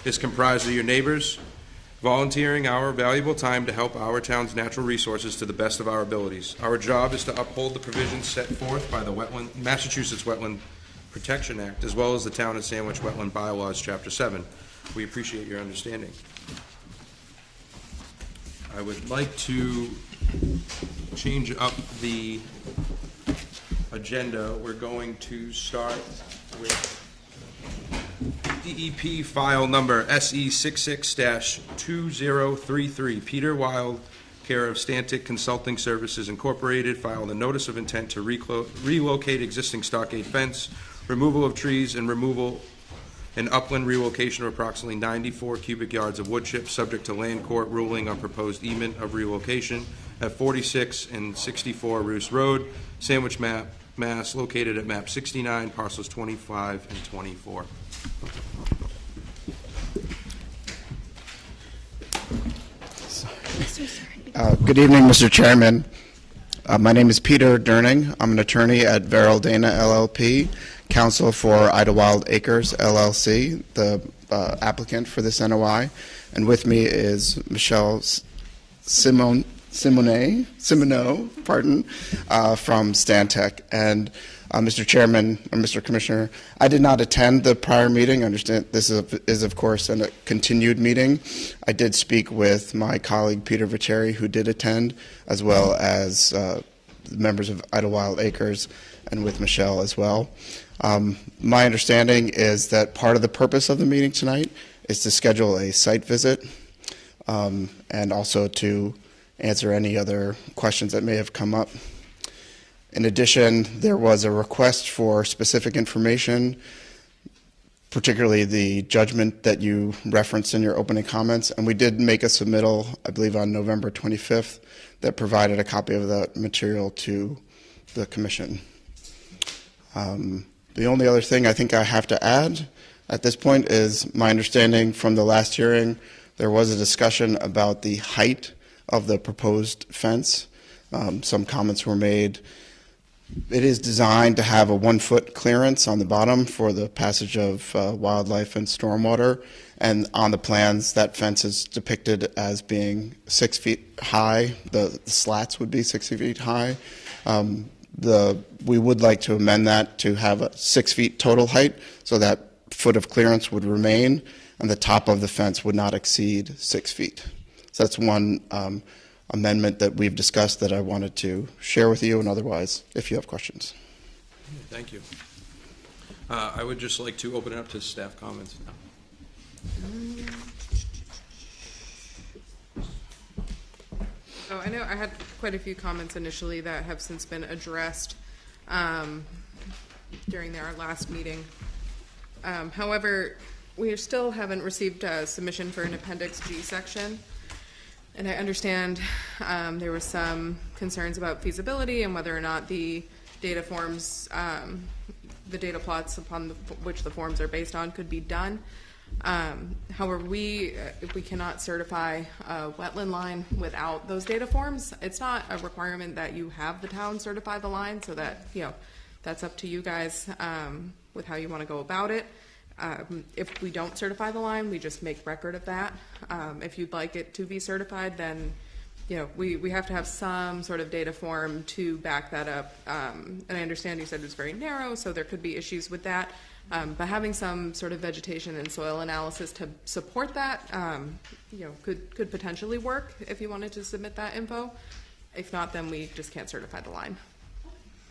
is comprised of your neighbors volunteering our valuable time to help our town's natural resources to the best of our abilities. Our job is to uphold the provisions set forth by the Massachusetts Wetland Protection Act, as well as the Town of Sandwich Wetland Bylaws, Chapter 7. We appreciate your understanding. I would like to change up the agenda. We're going to start with DEP file number SE66-2033. Peter Wild, care of Stantic Consulting Services Incorporated, filed a notice of intent to relocate existing stockade fence, removal of trees, and removal and upland relocation of approximately 94 cubic yards of wood chips, subject to land court ruling on proposed easement of relocation at 46 and 64 Roos Road, Sandwich, Mass, located at map 69, parcels 25 and 24. Good evening, Mr. Chairman. My name is Peter Durning. I'm an attorney at Verrill Dana LLP, counsel for Idlewild Acres LLC, the applicant for this NOI. And with me is Michelle Simoneau, from Stantec. And Mr. Chairman, or Mr. Commissioner, I did not attend the prior meeting. I understand this is of course, a continued meeting. I did speak with my colleague, Peter Vicheri, who did attend, as well as members of Idlewild Acres, and with Michelle as well. My understanding is that part of the purpose of the meeting tonight is to schedule a site visit and also to answer any other questions that may have come up. In addition, there was a request for specific information, particularly the judgment that you referenced in your opening comments, and we did make a submittal, I believe on November 25th, that provided a copy of that material to the Commission. The only other thing I think I have to add at this point is my understanding from the last hearing, there was a discussion about the height of the proposed fence. Some comments were made. It is designed to have a 1-foot clearance on the bottom for the passage of wildlife and stormwater. And on the plans, that fence is depicted as being 6 feet high. The slats would be 6 feet high. We would like to amend that to have a 6 feet total height, so that foot of clearance would remain, and the top of the fence would not exceed 6 feet. So that's one amendment that we've discussed that I wanted to share with you, and otherwise, if you have questions. Thank you. I would just like to open it up to staff comments now. Oh, I know I had quite a few comments initially that have since been addressed during our last meeting. However, we still haven't received a submission for an Appendix G section. And I understand there were some concerns about feasibility and whether or not the data forms, the data plots upon which the forms are based on could be done. However, if we cannot certify a wetland line without those data forms, it's not a requirement that you have the town certify the line, so that, that's up to you guys with how you want to go about it. If we don't certify the line, we just make record of that. If you'd like it to be certified, then we have to have some sort of data form to back that up. And I understand you said it's very narrow, so there could be issues with that. But having some sort of vegetation and soil analysis to support that, could potentially work if you wanted to submit that info. If not, then we just can't certify the line.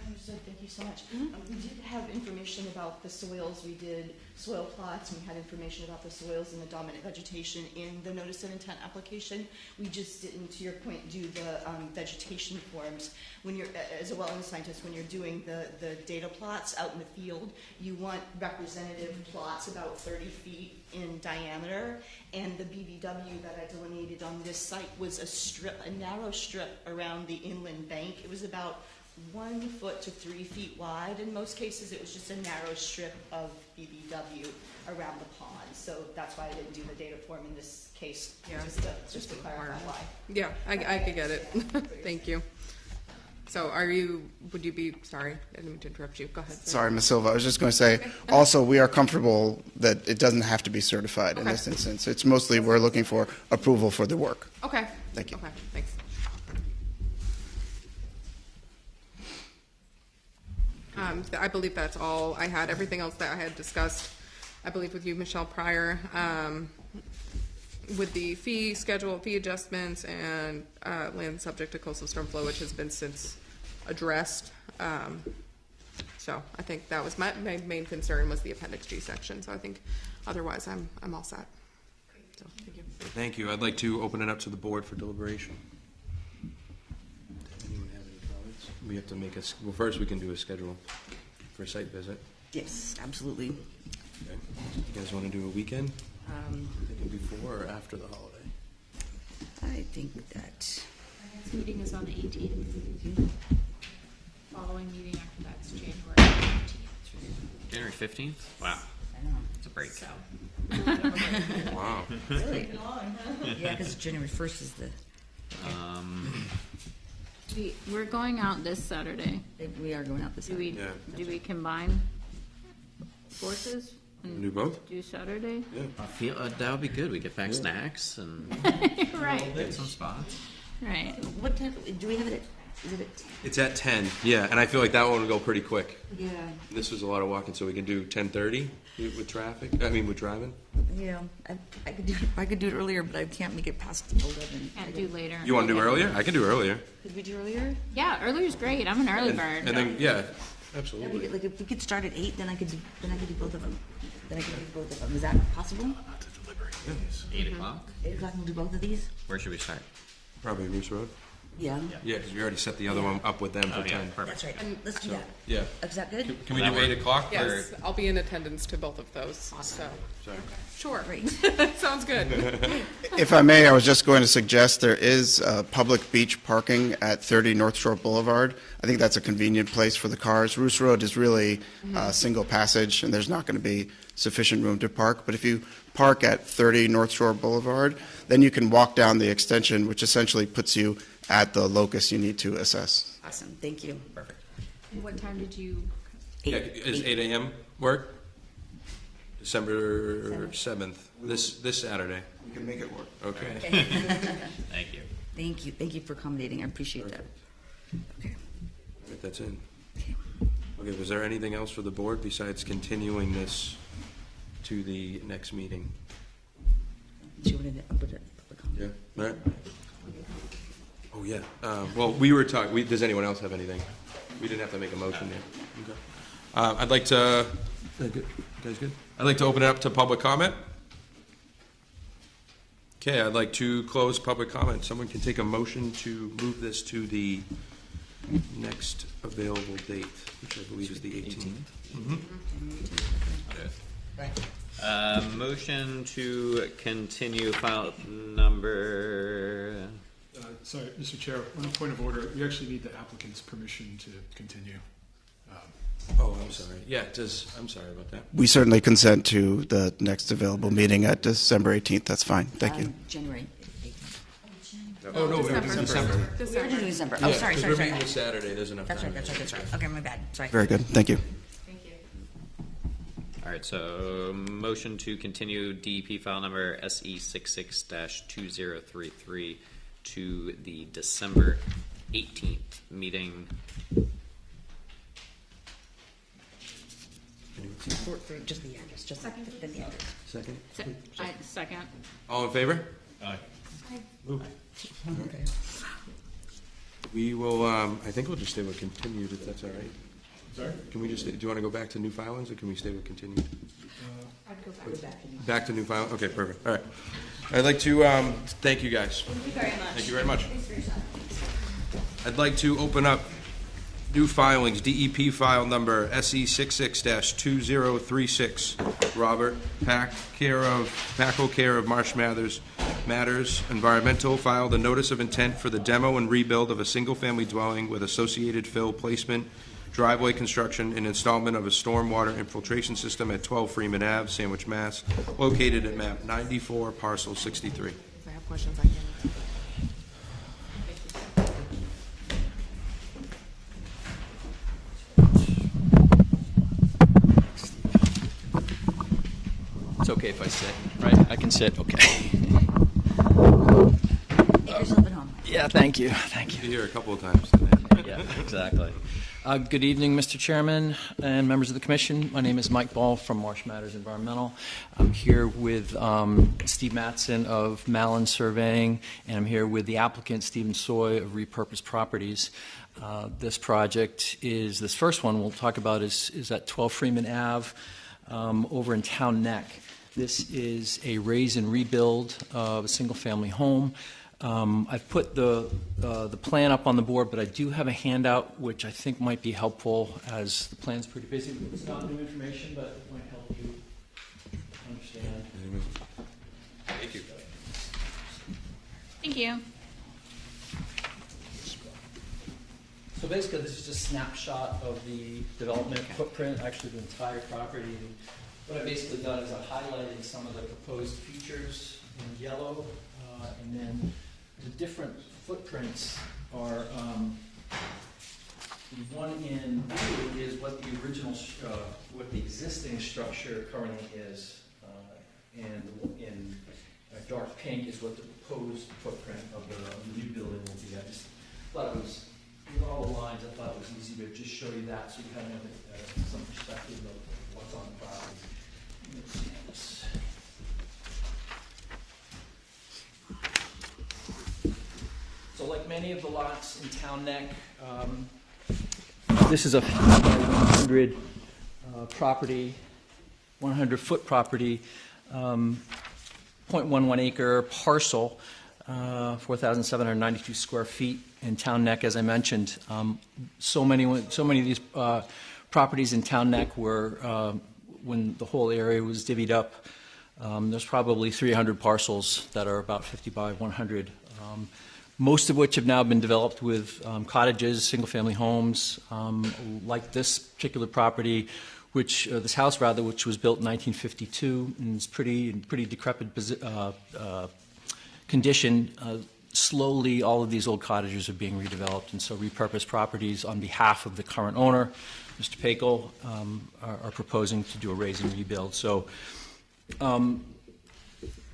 Understood. Thank you so much. We did have information about the soils. We did soil plots, and we had information about the soils and the dominant vegetation in the notice of intent application. We just didn't, to your point, do the vegetation forms. When you're, as a wetland scientist, when you're doing the data plots out in the field, you want representative plots about 30 feet in diameter, and the BVW that I delineated on this site was a narrow strip around the inland bank. It was about 1 foot to 3 feet wide. In most cases, it was just a narrow strip of BBW around the pond. So that's why I didn't do the data form in this case, just to clarify why. Yeah, I could get it. Thank you. So would you be, sorry, I didn't mean to interrupt you. Go ahead. sir. Sorry, Ms. Silva, I was just going to say, also, we are comfortable that it doesn't have to be certified in Okay. this instance. It's mostly, we're looking for approval for the work. Okay. Thank you. Okay, thanks. I believe that's all I had. Everything else that I had discussed, I believe with you, Michelle, prior, with the fee schedule, fee adjustments, and land subject to coastal storm flow, which has been since addressed. So I think that was my main concern was the Appendix G section. So I think otherwise I'm all set. So thank you. Thank you. I'd like to open it up to the board for deliberation. Does anyone have any comments? We have to make well, first we can do a schedule for a site visit. Yes, absolutely. Okay. You guys want to do a weekend? Thinking before or after the holiday? I think that, Next meeting is on the 18th. Following meeting after that's January 15th. January 15th? Wow, I know, it's a break. So, Wow. really? Yeah, because January 1st is the, we're going out this Saturday. we are going out this Do we, Yeah. do we combine forces Do and both? do Saturday? Yeah. I feel that would be good. We get back snacks and Right, get some spots. right. what time, do we have it at, is it at, It's at 10, yeah, and I feel like that one will go pretty quick. yeah, This was a lot of walking, so we can do 10:30 with traffic, with driving. yeah, I could do it earlier, but I can't make it past 11. Can't do later. You want to do earlier? I can do earlier. Could we do earlier? Yeah, earlier's great. I'm an early bird. And then, yeah, Yeah, absolutely. like if we could start at 8, then I could do both of them. Is that possible? 8 o'clock? 8 o'clock, we'll do both of these? Where should we start? Probably Moose Road. Yeah. Yeah, because we already set the other one up with them for Oh, yeah, 10. perfect. That's right, let's do that. Yeah. Is that good? Can we That do work? 8 o'clock? Yes, I'll be in attendance to both of those. So Sorry. sure, Great. sounds good. If I may, I was just going to suggest there is public beach parking at 30 North Shore Boulevard. I think that's a convenient place for the cars. Roos Road is really single passage, and there's not going to be sufficient room to park. But if you park at 30 North Shore Boulevard, then you can walk down the extension, which essentially puts you at the locus you need to assess. Awesome, thank you. Perfect. What time did you? Yeah, is 8 a.m. work? December 7th, this Saturday. We can make it work. Okay. Thank you. Thank you for accommodating, I appreciate that. Okay. That's in. Okay. Okay, was there anything else for the board besides continuing this to the next meeting? Do you want to put it public comment? Yeah, all right. Oh, yeah. Well, we were talking, does anyone else have anything? We didn't have to make a motion yet. Okay. I'd like to, good? You guys good? I'd like to open it up to public comment. Okay, I'd like to close public comment. Someone can take a motion to move this to the next available date, which I believe is the 18th. Motion to continue file number. Sorry, Mr. Chair, on a point of order, we actually need the applicant's permission to continue. Oh, I'm sorry. Yeah, I'm sorry about that. We certainly consent to the next available meeting at December 18th. That's fine. Thank you. January. Oh, no, we're in December. We were doing December. Oh, Yeah, sorry, 'cause sorry, we're meeting sorry. this Saturday, there's enough time. That's right. Okay, my bad, sorry. Very good. Thank you. All right, so motion to continue DEP file number SE 66-2033 to the December 18th meeting. For just the address, just the address. Second? Second. All in favor? Aye. Okay. We will, I think we'll just stay with continued, if that's all right. Sorry? Can we just, do you want to go back to new filings, or can we stay with continued? I'd go back. Back to new file, okay, perfect, all right. I'd like to, thank you guys. Thank you very much. Thank you very much. I'd like to open up new filings, DEP file number SE 66-2036. Robert Packel, care of Marsh Matters, Environmental, filed a notice of intent for the demo and rebuild of a single-family dwelling with associated fill placement, driveway construction, and installment of a stormwater infiltration system at 12 Freeman Ave, Sandwich, Mass., located at map 94, parcel 63. If I have questions, I can. sit, right? I can sit, okay. Make yourself at home. Yeah, thank you, thank you. Be here a couple of times today. Yeah, exactly. Good evening, Mr. Chairman and members of the commission. My name is Mike Ball from Marsh Matters Environmental. I'm here with Steve Mattson of Mallon Surveying, and I'm here with the applicant, Stephen Soy of Repurposed Properties. This project is, this first one we'll talk about is at 12 Freeman Ave over in Town Neck. This is a raise and rebuild of a single-family home. I've put the plan up on the board, but I do have a handout which I think might be helpful, as the plan's pretty busy. It's not new information, but it might help you understand. Thank you. Thank you. So basically, this is just a snapshot of the development footprint, actually the entire property. What I've basically done is I've highlighted some of the proposed features in yellow, and then the different footprints are, the one in blue is what the original, what the existing structure currently is, and in dark pink is what the proposed footprint of the new building will be. I just thought it was, with all the lines, I thought it was easy to just show you that, so you kind of have some perspective of what's on the property. Let's see this. So like many of the lots in Town Neck, this is a 100 property, 100-foot property, 0.11 acre parcel, 4,792 square feet in Town Neck, as I mentioned. So many of these properties in Town Neck were, when the whole area was divvied up, there's probably 300 parcels that are about 50 by 100. Most of which have now been developed with cottages, single-family homes, like this particular property, which this house rather, which was built in 1952 and is pretty decrepit condition. Slowly, all of these old cottages are being redeveloped, and so Repurposed Properties, on behalf of the current owner, Mr. Pakel, are proposing to do a raise and rebuild. So.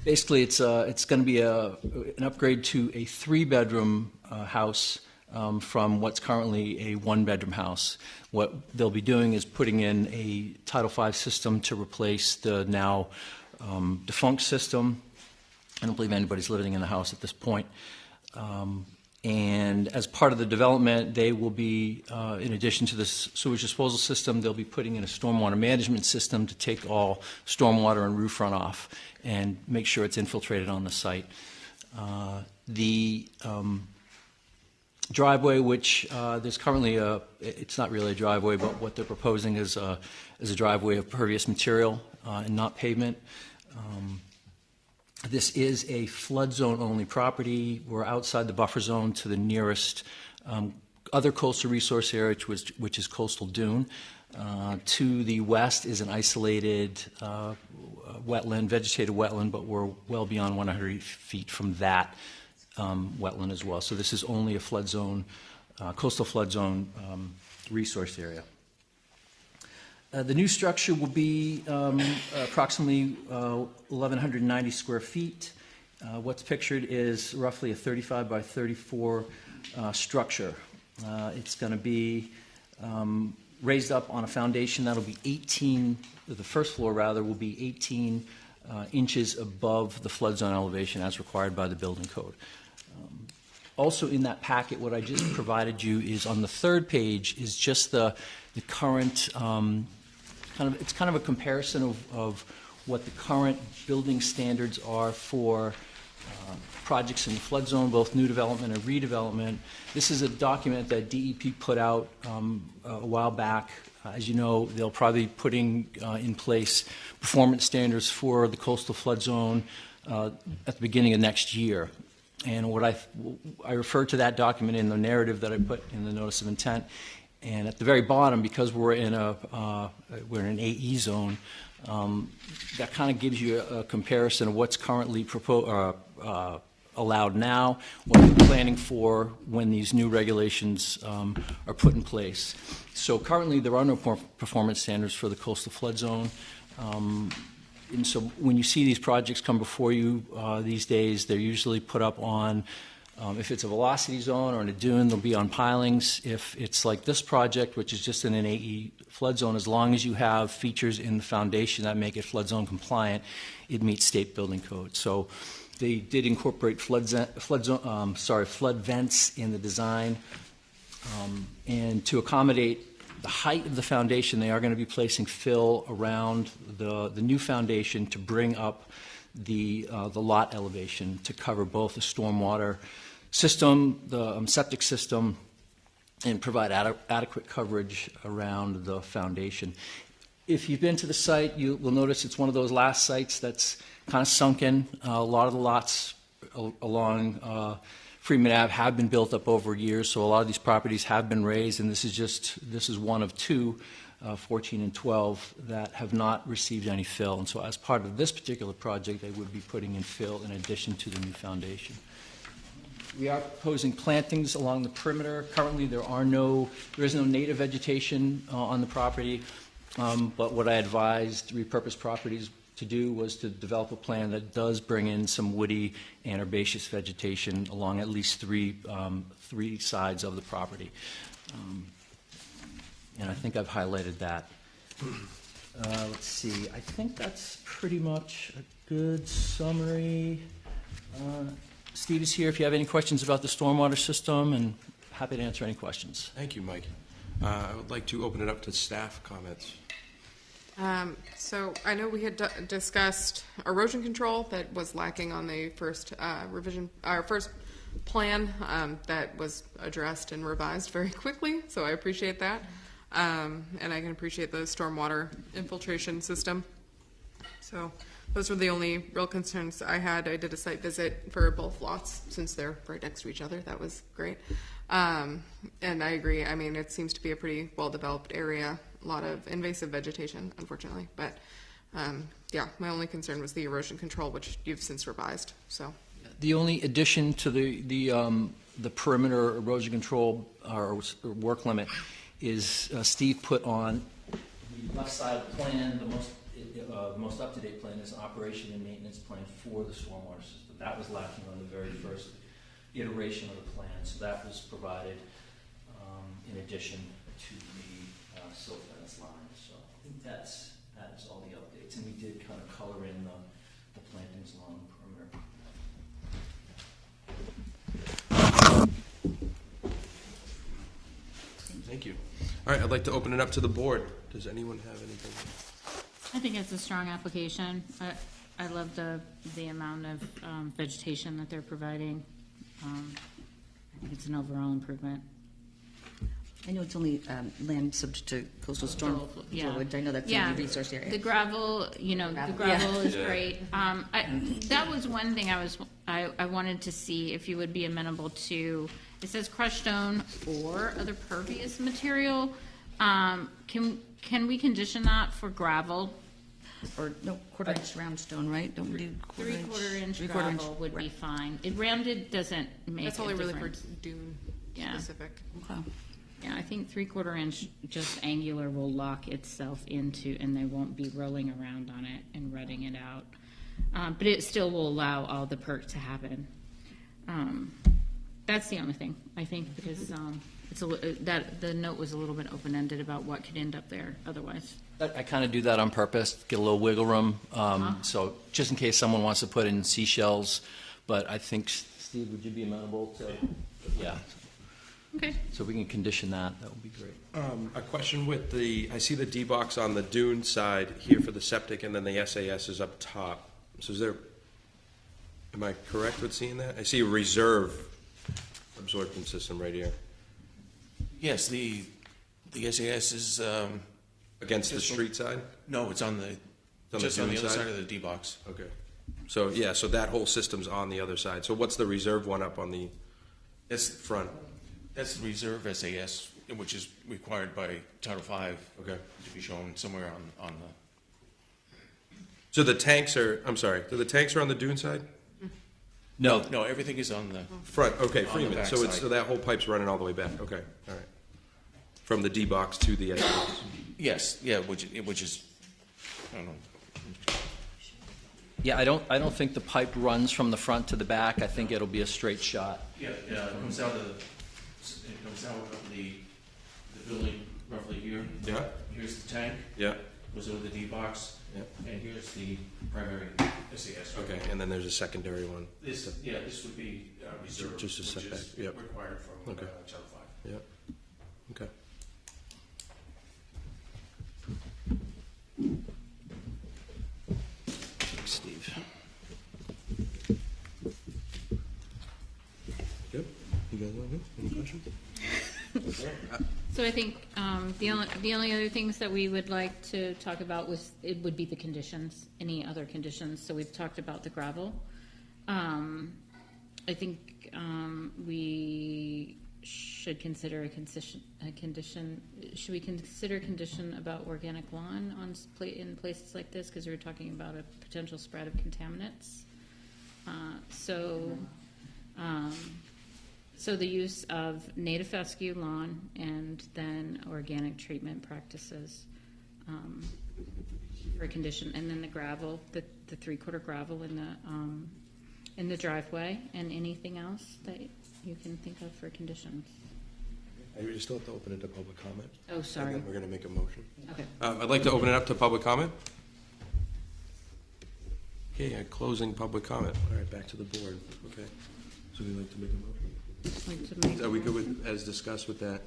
Basically, it's going to be an upgrade to a 3-bedroom house from what's currently a 1-bedroom house. What they'll be doing is putting in a Title V system to replace the now defunct system. I don't believe anybody's living in the house at this point. And as part of the development, they will be, in addition to this sewage disposal system, they'll be putting in a stormwater management system to take all stormwater and roof runoff and make sure it's infiltrated on the site. The driveway, which there's currently it's not really a driveway, but what they're proposing is a driveway of pervious material and not pavement. This is a flood zone only property. We're outside the buffer zone to the nearest other coastal resource area, which is Coastal Dune. To the west is an isolated wetland, vegetated wetland, but we're well beyond 100 feet from that wetland as well. So this is only a flood zone, coastal flood zone resource area. The new structure will be approximately 1,190 square feet. What's pictured is roughly a 35 by 34 structure. It's going to be raised up on a foundation that'll be 18, the first floor rather, will be 18 inches above the flood zone elevation as required by the building code. Also in that packet, what I just provided you is on the third page is just the current, it's kind of a comparison of what the current building standards are for projects in the flood zone, both new development and redevelopment. This is a document that DEP put out a while back. As you know, they'll probably be putting in place performance standards for the coastal flood zone at the beginning of next year. And what I referred to that document in the narrative that I put in the notice of intent. And at the very bottom, because we're in an AE zone, that kind of gives you a comparison of what's currently allowed now, what we're planning for when these new regulations are put in place. So currently, there are no performance standards for the coastal flood zone. And so when you see these projects come before you these days, they're usually put up on, if it's a velocity zone or in a dune, they'll be on pilings. If it's like this project, which is just in an AE flood zone, as long as you have features in the foundation that make it flood zone compliant, it meets state building code. So they did incorporate flood vents in the design. And to accommodate the height of the foundation, they are going to be placing fill around the new foundation to bring up the lot elevation to cover both the stormwater system, the septic system, and provide adequate coverage around the foundation. If you've been to the site, you will notice it's one of those last sites that's kind of sunken. A lot of the lots along Freeman Ave have been built up over years, so a lot of these properties have been raised, and this is one of two, 14 and 12, that have not received any fill. And so as part of this particular project, they would be putting in fill in addition to the new foundation. We are proposing plantings along the perimeter. Currently, there is no native vegetation on the property, but what I advised repurposed properties to do was to develop a plan that does bring in some woody and herbaceous vegetation along at least three sides of the property. And I think I've highlighted that. Let's see, I think that's pretty much a good summary. Steve is here if you have any questions about the stormwater system, and happy to answer any questions. Thank you, Mike. I would like to open it up to staff comments. So I know we had discussed erosion control that was lacking on the first revision, our first plan, that was addressed and revised very quickly, so I appreciate that. And I can appreciate the stormwater infiltration system. So those were the only real concerns I had. I did a site visit for both lots since they're right next to each other. That was great. And I agree. I mean, it seems to be a pretty well-developed area. A lot of invasive vegetation, unfortunately. But yeah, my only concern was the erosion control, which you've since revised. So The only addition to the perimeter erosion control or work limit is Steve put on the left side of the plan, the most up-to-date plan is an operation and maintenance plan for the stormwater system. That was lacking on the very first iteration of the plan, so that was provided in addition to the silt fence line. So I think that is all the updates, and we did kind of color in the plantings along the perimeter. Thank you. All right, I'd like to open it up to the board. Does anyone have anything? I think it's a strong application. I love the amount of vegetation that they're providing. I think it's an overall improvement. I know it's only land subject to coastal storm Yeah. flowage. I know that's Yeah. in the resource area. The gravel, the gravel is great. That was one thing I wanted to see if you would be amenable to. It says crushed stone or other pervious material. Can we condition that for gravel? Or no, quarter-inch round stone, right? Don't we do quarter-inch? Three-quarter-inch Three-quarter-inch, gravel would be right. fine. It rounded doesn't make that's a only really for difference. dune Yeah. specific. Okay. Yeah, I think 3/4 inch just angular will lock itself into, and they won't be rolling around on it and rutting it out. But it still will allow all the perk to happen. That's the only thing, I think, because that the note was a little bit open-ended about what could end up there otherwise. I kind of do that on purpose, get a little wiggle room, so just in case someone wants to put in seashells, but I think, Steve, would you be amenable to, yeah, Okay. so we can condition that, that would be great. A question with I see the D-box on the dune side here for the septic, and then the SAS is up top. So am I correct with seeing that? I see a reserve absorption system right here Yes, the SAS is, against the street side? no, it's on just on dune the other side? side of the D-box. Okay. So, yeah, so that whole system's on the other side. So what's the reserve one up on the That's, front? that's the reserve SAS, which is required by Title V Okay. to be shown somewhere on the, So the tanks are, I'm sorry, the tanks are on the dune side? No, no, everything is on the, Front, okay, On the Freeman. back So side. so that whole pipe's running all the way back, okay, all right. From the D-box to the SAS. yes, yeah, which is, I don't know, Yeah, I don't think the pipe runs from the front to the back. I think it'll be a straight shot. Yeah, it comes out of the building roughly here. Yeah. Here's the tank, Yeah, goes over the D-box, yeah. and here's the primary SAS. Okay, and then there's a secondary one. This would be reserved, Just a which setback, is yep. required from Okay. Title V. Yeah, okay. Thanks, Steve. Good? You guys want to go? Any questions? So I think the only other things that we would like to talk about it would be the conditions, any other conditions. So we've talked about the gravel. I think we should consider a condition. Should we consider a condition about organic lawn in places like this, because we were talking about a potential spread of contaminants? So the use of native fescue lawn and then organic treatment practices for a condition, and then the gravel, the 3/4 gravel in the driveway, and anything else that you can think of for conditions. You still have to open it to public comment. Oh, sorry. And then we're going to make a motion. Okay. I'd like to open it up to public comment. Okay, closing public comment. All right, back to the board. Okay. So we'd like to make a motion. Are we good with, as discussed with that?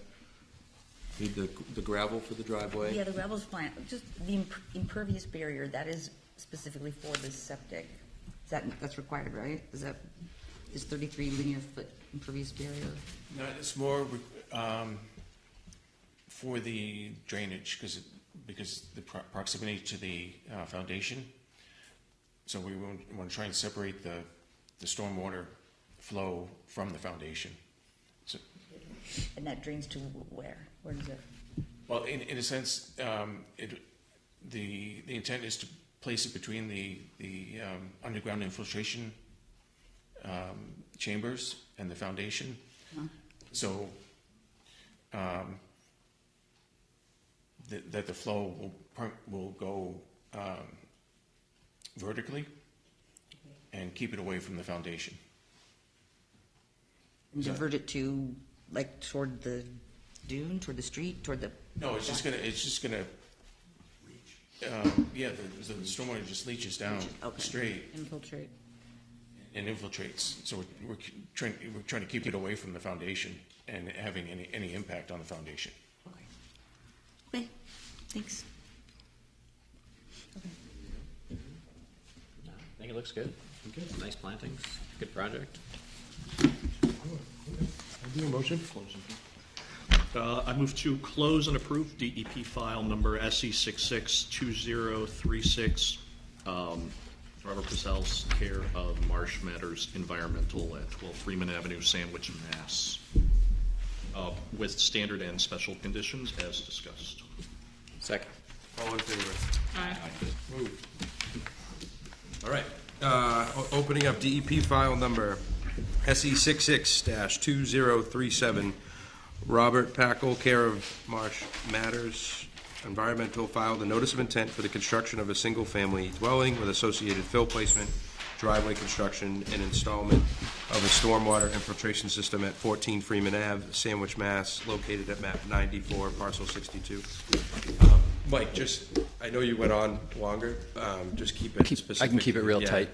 Need the gravel for the driveway? Yeah, the gravel's fine, just the impervious barrier, that is specifically for the septic. That's required, right? Is 33 linear foot impervious barrier? No, it's more for the drainage, because the proximity to the foundation. So we want to try and separate the stormwater flow from the foundation. So, And that drains to where? Where does it? well, in a sense, the intent is to place it between the underground infiltration chambers and the foundation. So that the flow will go vertically and keep it away from the foundation. And divert it to, like, toward the dune, toward the street, toward the? No, it's just gonna. The stormwater just leaches down Okay. straight Infiltrate. and infiltrates. So we're trying to keep it away from the foundation and having any impact on the foundation. Okay. Okay, thanks. I think it looks good. Nice plantings, good project. Do a motion? I move to close and approve DEP file number SE662036, Robert Purcell's care of Marsh Matters Environmental at 12 Freeman Avenue, Sandwich, Mass. With standard and special conditions as discussed. Second. All in favor? Aye. Moved. All right, opening up DEP file number SE66-2037, Robert Packle, care of Marsh Matters Environmental, filed a notice of intent for the construction of a single-family dwelling with associated fill placement, driveway construction, and installment of a stormwater infiltration system at 14 Freeman Ave, Sandwich, Mass., located at map 94, parcel 62. Mike, I know you went on longer, just keep it specific. I can keep it real Yeah. tight.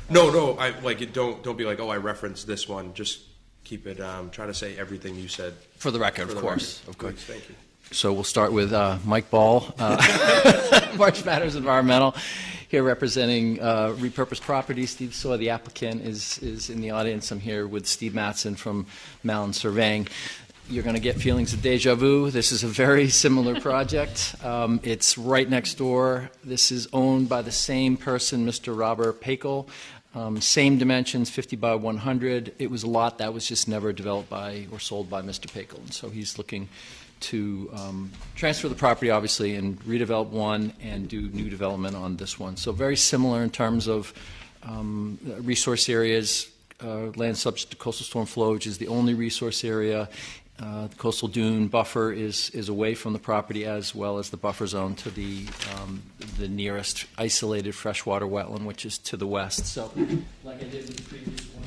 No, don't be like, oh, I referenced this one, just keep it, try to say everything you said. For the record, For of the course, record. of course. Please, thank you. So we'll start with Mike Ball, Marsh Matters Environmental, here representing Repurposed Property. Steve Saw, the applicant, is in the audience. I'm here with Steve Mattson from Mallon Surveying. You're going to get feelings of deja vu. This is a very similar project. It's right next door. This is owned by the same person, Mr. Robert Pakel. Same dimensions, 50 by 100. It was a lot that was just never developed by or sold by Mr. Pakel. And so he's looking to transfer the property, obviously, and redevelop one and do new development on this one. So very similar in terms of resource areas, land subject to coastal storm flow, which is the only resource area, The coastal dune buffer is away from the property, as well as the buffer zone to the nearest isolated freshwater wetland, which is to the west. So, like I did with the previous one,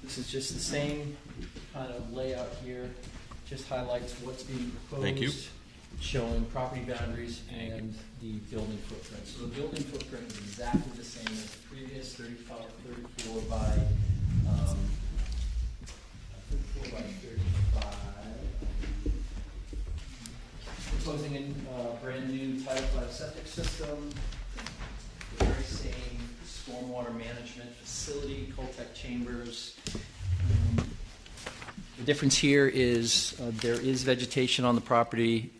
this is just the same kind of layout here. Just highlights what's being proposed. Thank you. Showing property boundaries and the building footprint. So the building footprint is exactly the same as the previous 34 by 35. Proposing a brand new Title V septic system, the very same stormwater management facility, Coltech chambers. The difference here is there is vegetation on the property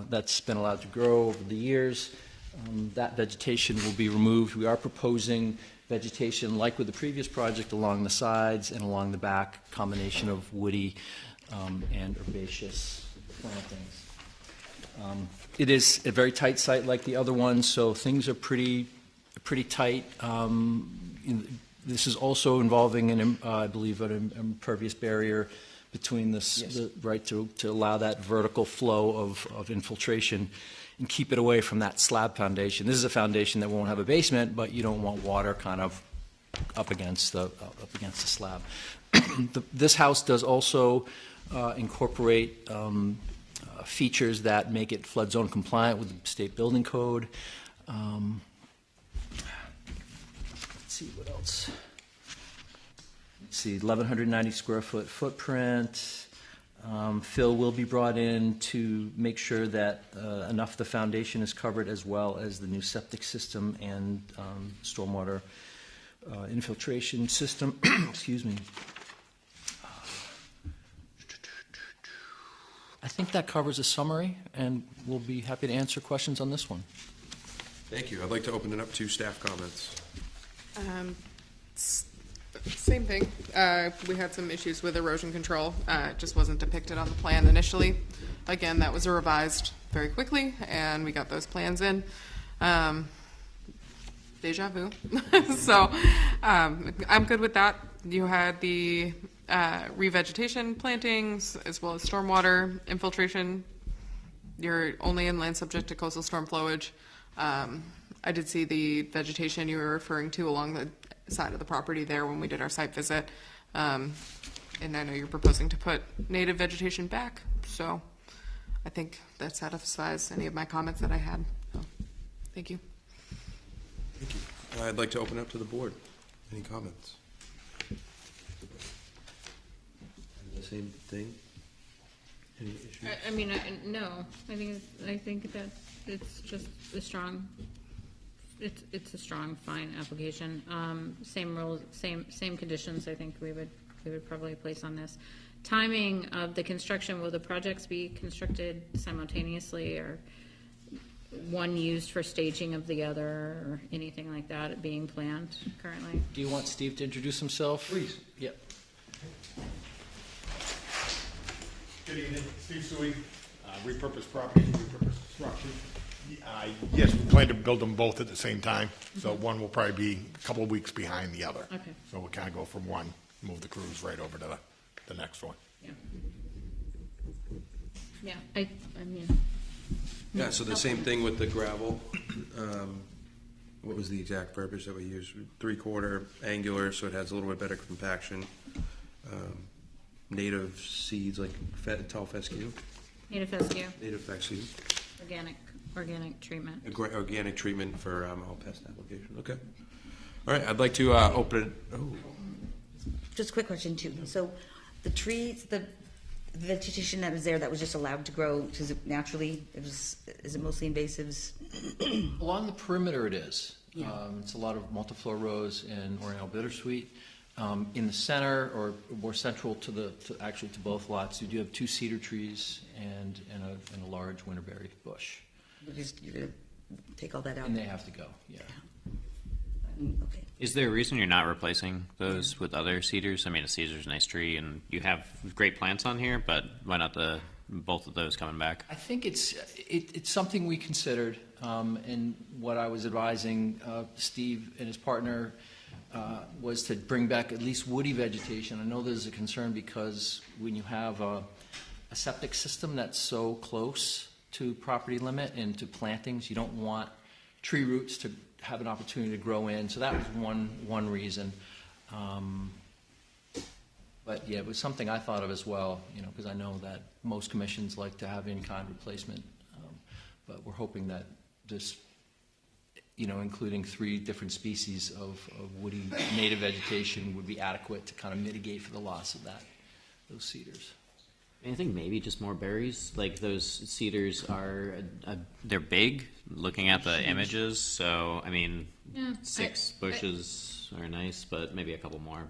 that's been allowed to grow over the years. That vegetation will be removed. We are proposing vegetation like with the previous project along the sides and along the back, combination of woody and herbaceous plantings. It is a very tight site like the other one, so things are pretty tight. This is also involving, I believe, an impervious barrier between this, right, to allow that vertical flow of infiltration and keep it away from that slab foundation. This is a foundation that won't have a basement, but you don't want water kind of up against the slab. This house does also incorporate features that make it flood zone compliant with the state building code. Let's see what else. Let's see, 1,190 square foot footprint. Fill will be brought in to make sure that enough of the foundation is covered, as well as the new septic system and stormwater infiltration system. Excuse me. I think that covers a summary, and we'll be happy to answer questions on this one. Thank you. I'd like to open it up to staff comments. Same thing. We had some issues with erosion control. It just wasn't depicted on the plan initially. Again, that was revised very quickly, and we got those plans in. Deja vu. So I'm good with that. You had the revegetation plantings as well as stormwater infiltration. You're only in land subject to coastal storm flowage. I did see the vegetation you were referring to along the side of the property there when we did our site visit. And I know you're proposing to put native vegetation back, so I think that satisfies any of my comments that I had. So, thank you. Thank you. I'd like to open it up to the board. Any comments? The same thing? Any issues? I mean, no, I think that it's just a strong, it's a strong, fine application. Same rules, same conditions, I think we would probably place on this. Timing of the construction, will the projects be constructed simultaneously, or one used for staging of the other, or anything like that being planned currently? Do you want Steve to introduce himself? Please. Yep. Good evening, Steve Suey, repurposed property, repurposed construction. Yes, we plan to build them both at the same time, so one will probably be a couple of weeks behind the other. Okay. So we'll kind of go from one, move the crews right over to the next one. Yeah, I mean. Yeah, so the same thing with the gravel. What was the exact verbiage that we used? 3/4 angular, so it has a little bit better compaction. Native seeds like tall fescue. Native fescue, Native fescue. organic treatment. Organic treatment for all pest application. Okay. All right, I'd like to open it. Oh. Just a quick question too. So the trees, the vegetation that was there, that was just allowed to grow, is it naturally, is it mostly invasives? Along the perimeter it is. It's a lot of multiflora rose and Oriental bittersweet. In the center, or more central to actually to both lots, you do have 2 cedar trees and a large winterberry bush. You're going to take all that out? And they have to go, yeah. Okay. Is there a reason you're not replacing those with other cedars? I mean, a cedar's a nice tree, and you have great plants on here, but why not both of those coming back? I think it's something we considered, and what I was advising Steve and his partner was to bring back at least woody vegetation. I know there's a concern because when you have a septic system that's so close to property limit and to plantings, you don't want tree roots to have an opportunity to grow in. So that was one reason. But yeah, it was something I thought of as well, you know, because I know that most commissions like to have in-kind replacement. But we're hoping that this, you know, including 3 different species of woody native vegetation would be adequate to kind of mitigate for the loss of those cedars. I think maybe just more berries. Like those cedars are, they're big. Looking at the images, so I mean, Yeah, 6 bushes are nice, but maybe a couple more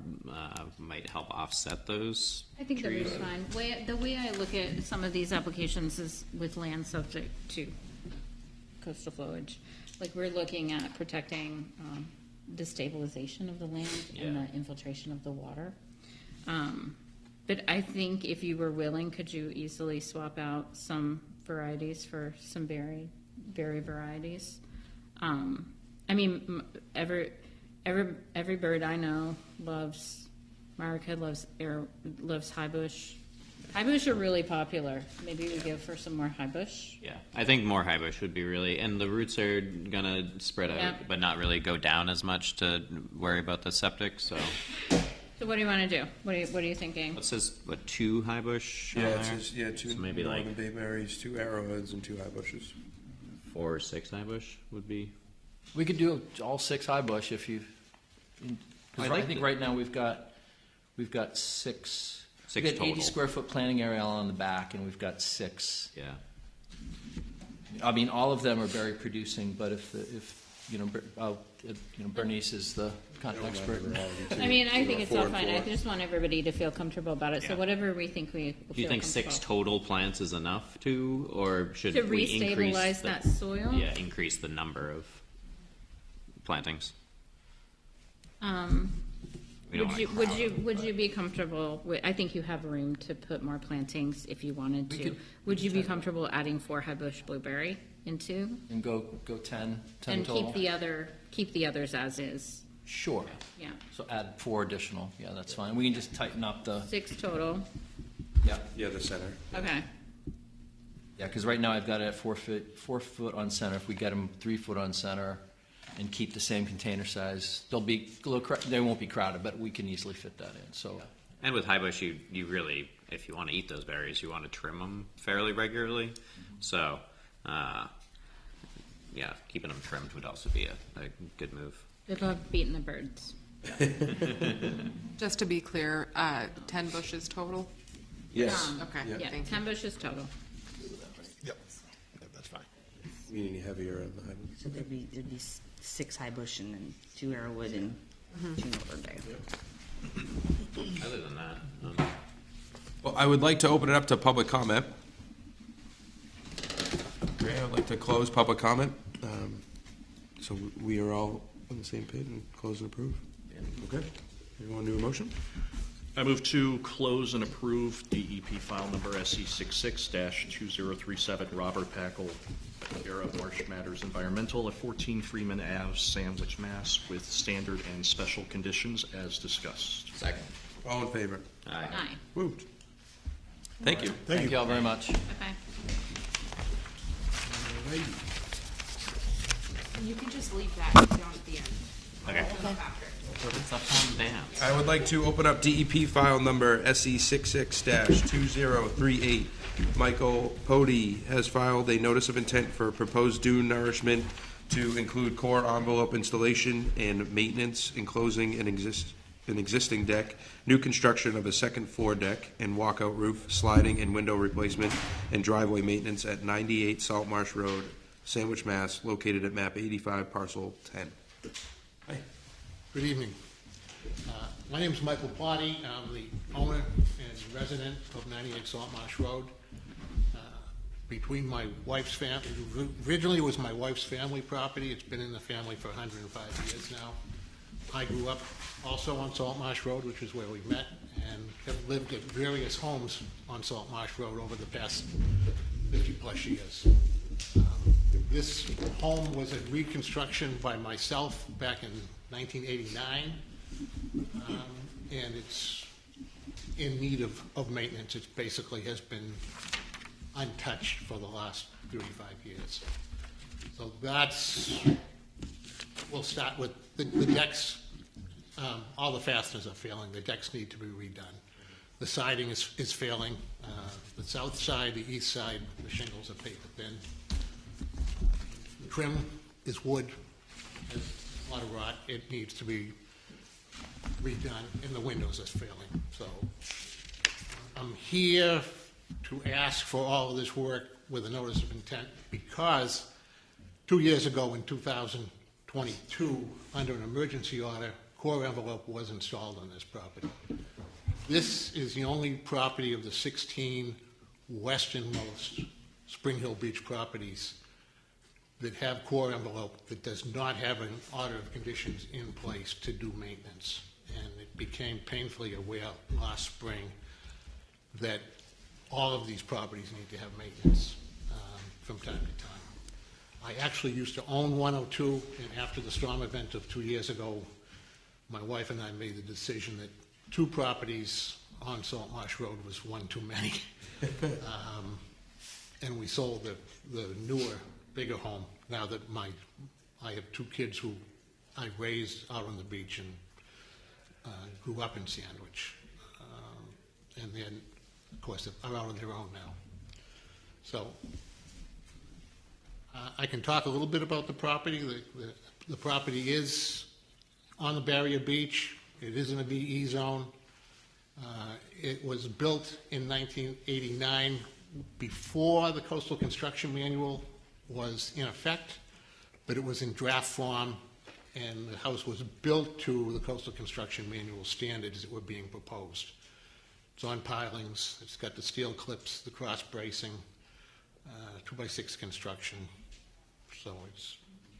might help offset those. I think that trees. is fine. The way I look at some of these applications is with land subject to coastal flowage. Like we're looking at protecting the stabilization of the land and Yeah. the infiltration of the water. But I think if you were willing, could you easily swap out some varieties for some berry varieties? I mean, every bird I know loves, Myrica loves high bush. High bush are really popular. Maybe we go for some more high bush. Yeah, I think more high bush would be really, and the roots are gonna spread out, Yeah. but not really go down as much to worry about the septic. So So what do you want to do? What are you thinking? it says what 2 high bush? on Yeah, it there? says, yeah, 2 So maybe like northern bayberries, 2 arrowheads, and 2 high bushes. 4 or 6 high bush would be. We could do all 6 high bush if you. I I like think the- right now we've got 6. 6 We've got 80 total. square foot planting area on the back, and we've got 6. Yeah. I mean, all of them are berry producing, but if you know, Bernice is the kind of expert. I mean, I think it's all fine. I just want everybody to feel comfortable about it. So Yeah. whatever we think we feel Do you think 6 comfortable. total plants is enough or should To we increase restabilize that soil? Yeah, increase the number of plantings. We don't Would you be comfortable with, I think you have room to put more plantings if you wanted to. Would you be comfortable adding 4 high bush blueberry into? And go 10 And total. keep the others as is? Sure. Yeah. So add 4 additional. Yeah, that's fine. We can just tighten up the. 6 total? Yeah. Yeah, the center. Okay. Yeah, because right now I've got it at 4 foot on center. If we get them 3 foot on center and keep the same container size, they'll be a little they won't be crowded, but we can easily fit that in. So. And with high bush, you really, if you want to eat those berries, you want to trim them fairly regularly. Mm-hmm. So, yeah, keeping them trimmed would also be a good move. They love beating the birds. Just to be clear, 10 bushes total? Yes. Okay, Yeah, thank you. 10 bushes total. Yep, that's fine. You need any heavier on the high bush? So there'd be 6 high bush and then 2 arrowwood and 2 northern bay. Other than that, Well, I would like to open it up to public comment. Okay, I'd like to close public comment. So we are all on the same page and close and approve? Okay. Everyone do a motion? I move to close and approve DEP file number SE 66-2037 Robert Packel, care of Marsh Matters Environmental at 14 Freeman Ave, Sandwich, Mass, with standard and special conditions as discussed. second. All in favor? Aye. Aye. Moved. Thank you. Thank you all very much. Okay. You can just leave that down at the end. Okay. It's a fun dance. I would like to open up DEP file number SE 66-2038. Michael Pody has filed a notice of intent for proposed dune nourishment to include core envelope installation and maintenance, enclosing an existing deck, new construction of a second floor deck and walkout roof, sliding and window replacement, and driveway maintenance at 98 Salt Marsh Road, Sandwich, Mass., located at map 85, parcel 10. Hi. Good evening. My name is Michael Plotty. I'm the owner and resident of 98 Salt Marsh Road. Between my wife's family, originally it was my wife's family property. It's been in the family for 105 years now. I grew up also on Salt Marsh Road, which is where we met, and have lived at various homes on Salt Marsh Road over the past 50-plus years. This home was a reconstruction by myself back in 1989, and it's in need of maintenance. It basically has been untouched for the last 35 years. So we'll start with the decks. All the fasteners are failing. The decks need to be redone. The siding is failing. The south side, the east side, the shingles are paper thin. The trim is wood, has a lot of rot. It needs to be redone, and the windows are failing. So I'm here to ask for all of this work with a notice of intent because 2 years ago in 2022, under an emergency order, core envelope was installed on this property. This is the only property of the 16 westernmost Spring Hill Beach properties that have core envelope that does not have an order of conditions in place to do maintenance. And it became painfully aware last spring that all of these properties need to have maintenance from time to time. I actually used to own 102, and after the storm event of 2 years ago, my wife and I made the decision that 2 properties on Salt Marsh Road was one too many. And we sold the newer, bigger home now that I have 2 kids who I raised out on the beach and grew up in Sandwich. And then, of course, are out on their own now. So I can talk a little bit about the property. The property is on the Barrier Beach. It is in a BE zone. It was built in 1989 before the Coastal Construction Manual was in effect, but it was in draft form, and the house was built to the Coastal Construction Manual standards that were being proposed. It's on pilings. It's got the steel clips, the cross bracing, 2x6 construction. So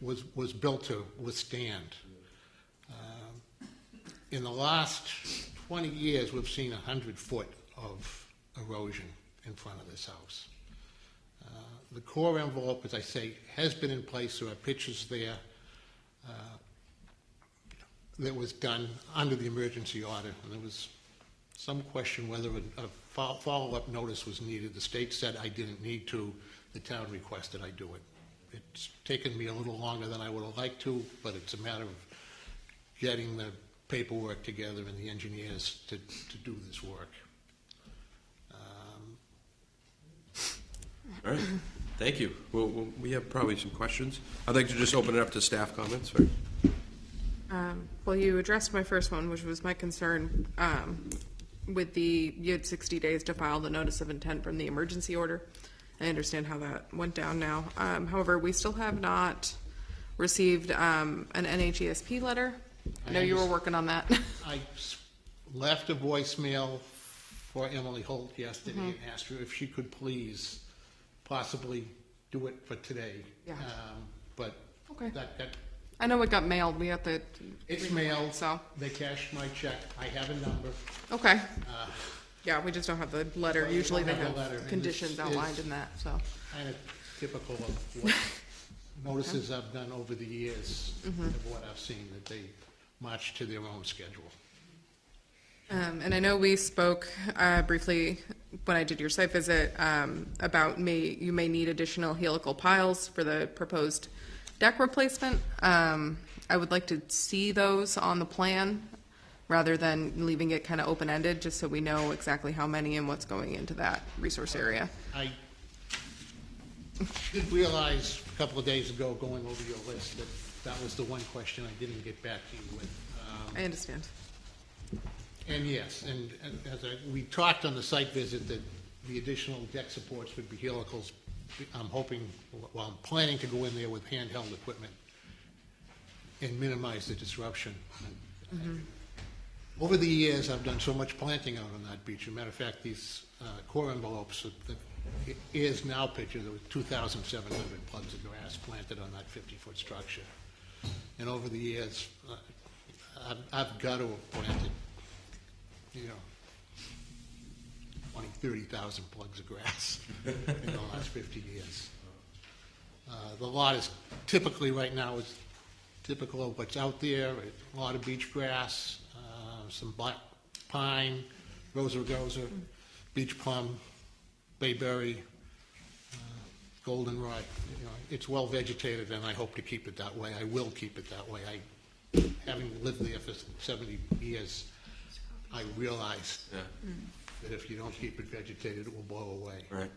it was built to withstand. In the last 20 years, we've seen 100 foot of erosion in front of this house. The core envelope, as I say, has been in place. There are pictures there that was done under the emergency order, and there was some question whether a follow-up notice was needed. The state said I didn't need to. The town requested I do it. It's taken me a little longer than I would have liked to, but it's a matter of getting the paperwork together and the engineers to do this work. All right, thank you. We have probably some questions. I'd like to just open it up to staff comments. Or... Well, you addressed my first one, which was my concern with you had 60 days to file the notice of intent from the emergency order. I understand how that went down now. However, we still have not received an NHESP letter. I know you were working on that. I left a voicemail for Emily Holt yesterday and asked her if she could please possibly do it for today. Yeah. But Okay. that I know it got mailed. We have to. it's mailed. So. They cashed my check. I have a number. Okay. Yeah, we just don't have the letter. Well, we Usually they don't have have the letter, and conditions this outlined is- in that, so. Kind of typical of what notices I've done over the years of what I've seen, that they march to their own schedule. And I know we spoke briefly when I did your site visit about you may need additional helical piles for the proposed deck replacement. I would like to see those on the plan rather than leaving it kind of open-ended, just so we know exactly how many and what's going into that resource area. I did realize a couple of days ago, going over your list, that was the one question I didn't get back to you with. I understand. And yes, and we talked on the site visit that the additional deck supports would be helicals. I'm I'm planning to go in there with handheld equipment and minimize the disruption. Over the years, I've done so much planting out on that beach. As a matter of fact, these core envelopes that is now pictured, there were 2,700 plugs of grass planted on that 50-foot structure. And over the years, I've got to have planted, 20, 30,000 plugs of grass in the last 50 years. The lot is typically right now is typical of what's out there, a lot of beach grass, some black pine, rosa rugosa, beach plum, bayberry, goldenrod. You know, it's well vegetated, and I hope to keep it that way. I will keep it that way. Having lived there for 70 years, I realized that if you don't keep it vegetated, it will blow away. Right.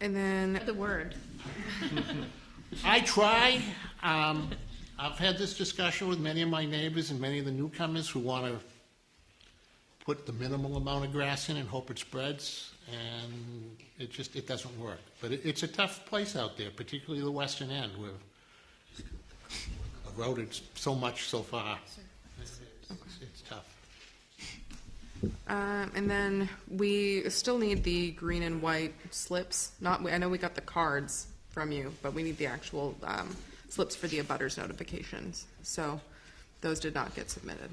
And then, The word. I try. I've had this discussion with many of my neighbors and many of the newcomers who want to put the minimal amount of grass in and hope it spreads, and it doesn't work. But it's a tough place out there, particularly the western end, where eroded so much so far. It's tough. and then we still need the green and white slips. I know we got the cards from you, but we need the actual slips for the abutters notifications. So those did not get submitted.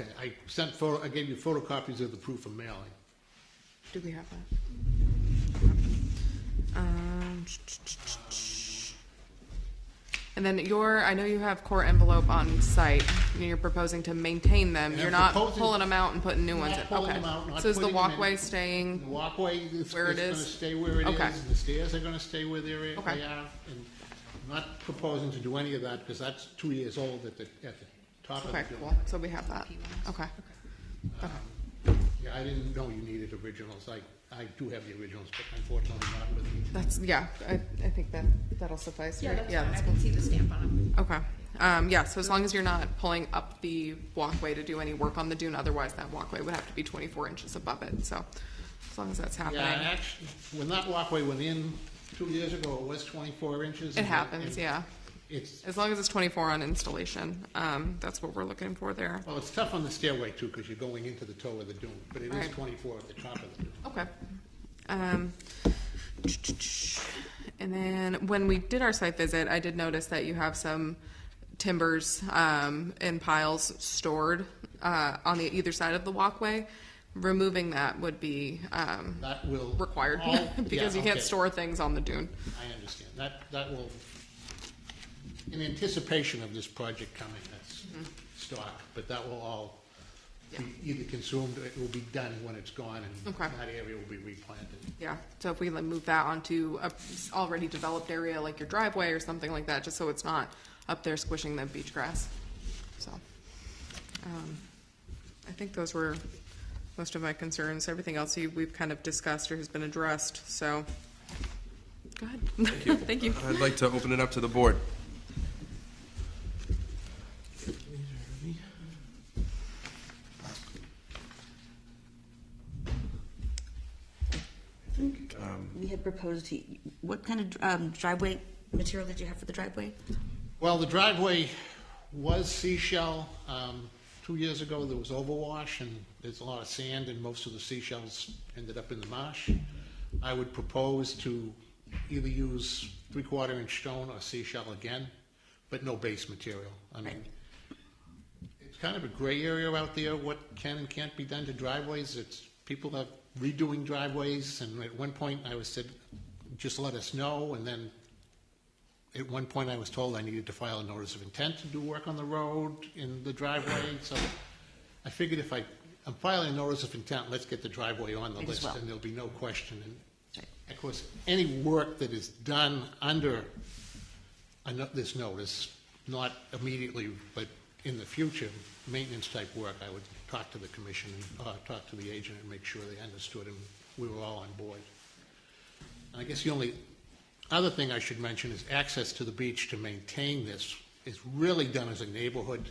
Okay, I gave you photocopies of the proof of mailing. Do we have that? And then I know you have core envelope on site, and you're proposing to maintain them. And You're I'm not proposing- pulling them out and putting new ones in. Not pulling Okay. them out, not So is the putting them in. walkway staying? The walkway is Where it going is? to stay where it is, Okay. and the stairs are going to stay where they Okay. are. And I'm not proposing to do any of that, because that's 2 years old at the top of the Okay, building. cool. So we have that. Okay. Yeah, I didn't know you needed originals. I do have the originals, but unfortunately not with me. That's, yeah, I think that'll suffice, Yeah, right? that's fine. I cool. can see the stamp on them. Okay. Yeah, so as long as you're not pulling up the walkway to do any work on the dune, otherwise that walkway would have to be 24 inches above it, so as long as that's happening. Yeah, actually, when that walkway went in 2 years ago, it was 24 inches. It happens, yeah. It's, As long as it's 24 on installation, that's what we're looking for there. well, it's tough on the stairway too, because you're going into the toe of the dune, but it is Right. 24 at the top of the dune. Okay. And then when we did our site visit, I did notice that you have some timbers in piles stored on the either side of the walkway. Removing that would be That will. required all- because yeah, you can't okay. store things on the dune. I understand. That will, in anticipation of this project coming, that's stock, but that will all be either consumed, or it will be done when it's gone, and Okay. that area will be replanted. Yeah, so if we move that onto a already developed area like your driveway or something like that, just so it's not up there squishing the beach grass. So, I think those were most of my concerns. Everything else we've kind of discussed or has been addressed, so, go ahead. Thank you. Thank you. I'd like to open it up to the board. We had proposed, what kind of driveway material did you have for the driveway? Well, the driveway was seashell. 2 years ago, there was overwash, and there's a lot of sand, and most of the seashells ended up in the marsh. I would propose to either use 3/4-inch stone or seashell again, but no base material. I mean, it's kind of a gray area out there, what can and can't be done to driveways. People are redoing driveways, and at one point I was said, just let us know, and then at one point I was told I needed to file a notice of intent to do work on the road in the driveway, so I figured if I'm filing a notice of intent, let's get the driveway on the Might as list, well. and there'll be no question. And Right. of course, any work that is done under this notice, not immediately, but in the future, maintenance type work, I would talk to the commission, talk to the agent and make sure they understood and we were all on board. And I guess the only other thing I should mention is access to the beach to maintain this is really done as a neighborhood.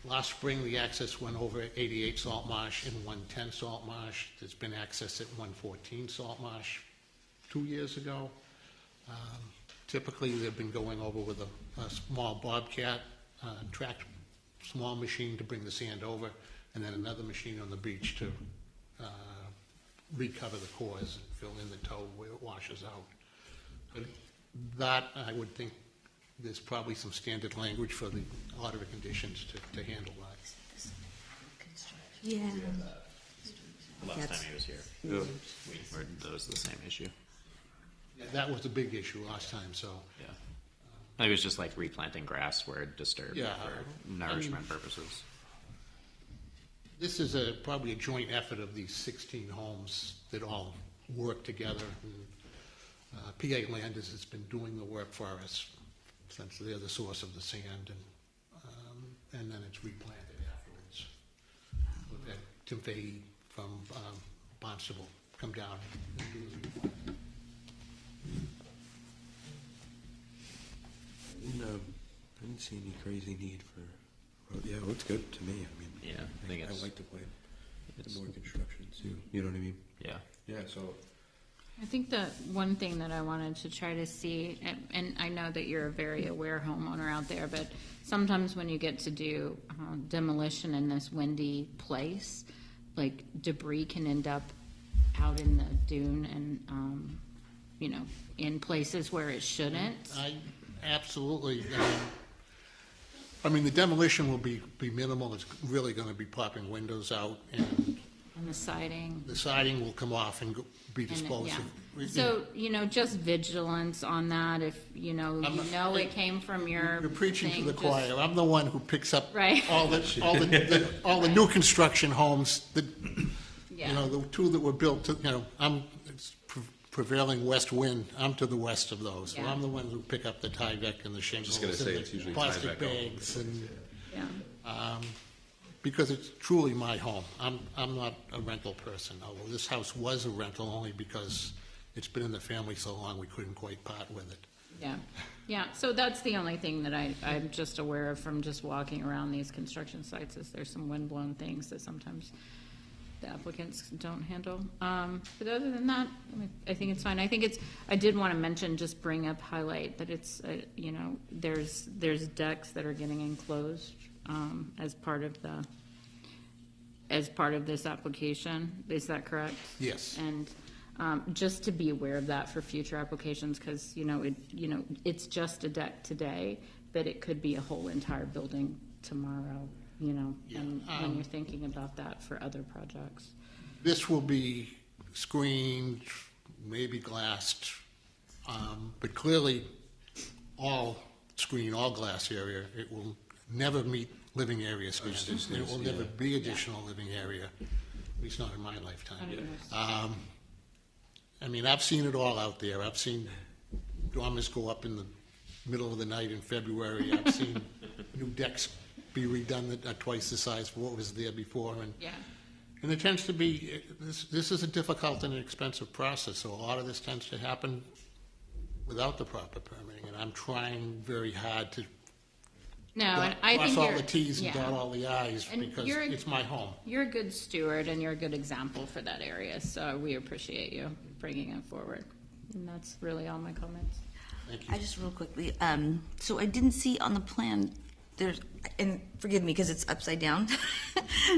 Last spring, the access went over 88 Salt Marsh and 110 Salt Marsh. There's been access at 114 Salt Marsh 2 years ago. Typically, they've been going over with a small bobcat, tracked small machine to bring the sand over, and then another machine on the beach to recover the cores and fill in the toe where it washes out. But that, I would think, there's probably some standard language for the order of conditions to handle that. Yeah. Last time he was here, that was the same issue. Yeah, that was a big issue last time, so. Yeah. It was just like replanting grass where it disturbed Yeah, for nourishment purposes. This is probably a joint effort of these 16 homes that all work together. And, PA Landers has been doing the work for us since they're the source of the sand, and then it's replanted afterwards. We've had Tim Fahey from Barnstable come down and do the replanting. No, I didn't see any crazy need for, yeah, it looks good to me, I mean. Yeah, I think I it's- like the plan, the more construction too, you know what I mean? Yeah. Yeah, so, I think the one thing that I wanted to try to see, and I know that you're a very aware homeowner out there, but sometimes when you get to do demolition in this windy place, like debris can end up out in the dune and, in places where it shouldn't. Absolutely. I mean, the demolition will be minimal. It's really going to be popping windows out, and And the siding. the siding will come off and be And, disposed yeah. of. So, just vigilance on that, if, it came from your. You're preaching to thing, the just- choir. I'm the one who picks up Right. all the new construction homes, Yeah. the two that were built, it's prevailing west wind, I'm to the west of those. So Yeah. I'm the one who pick up the Tyvek and the shingles gonna say and it's the usually plastic Tyvek. bags, and, Yeah. because it's truly my home. I'm not a rental person, although this house was a rental only because it's been in the family so long we couldn't quite part with it. Yeah, so that's the only thing that I'm just aware of from just walking around these construction sites, is there's some windblown things that sometimes the applicants don't handle. But other than that, I think it's fine. I did want to mention, just highlight that it's, there's decks that are getting enclosed, as part of this application. Is that correct? Yes. And just to be aware of that for future applications, because, it's just a deck today, but it could be a whole entire building tomorrow, and when you're thinking about that for other projects. This will be screened, maybe glassed, but clearly all glass area. It will never meet living area standards. There will never be additional living area, at least not in my lifetime. I've seen it all out there. I've seen dormers go up in the middle of the night in February. I've seen new decks be redone that are twice the size of what was there before, and it tends to be, this is a difficult and expensive process, so a lot of this tends to happen without the proper permitting, and I'm trying very hard to No, and I think cross all you're. the Ts and yeah. dot all the Is, And because you're a- it's my home. You're a good steward and you're a good example for that area, so we appreciate you bringing it forward. And that's really all my comments. Thank you. I just real quickly, so I didn't see on the plan, there's, and forgive me because it's upside down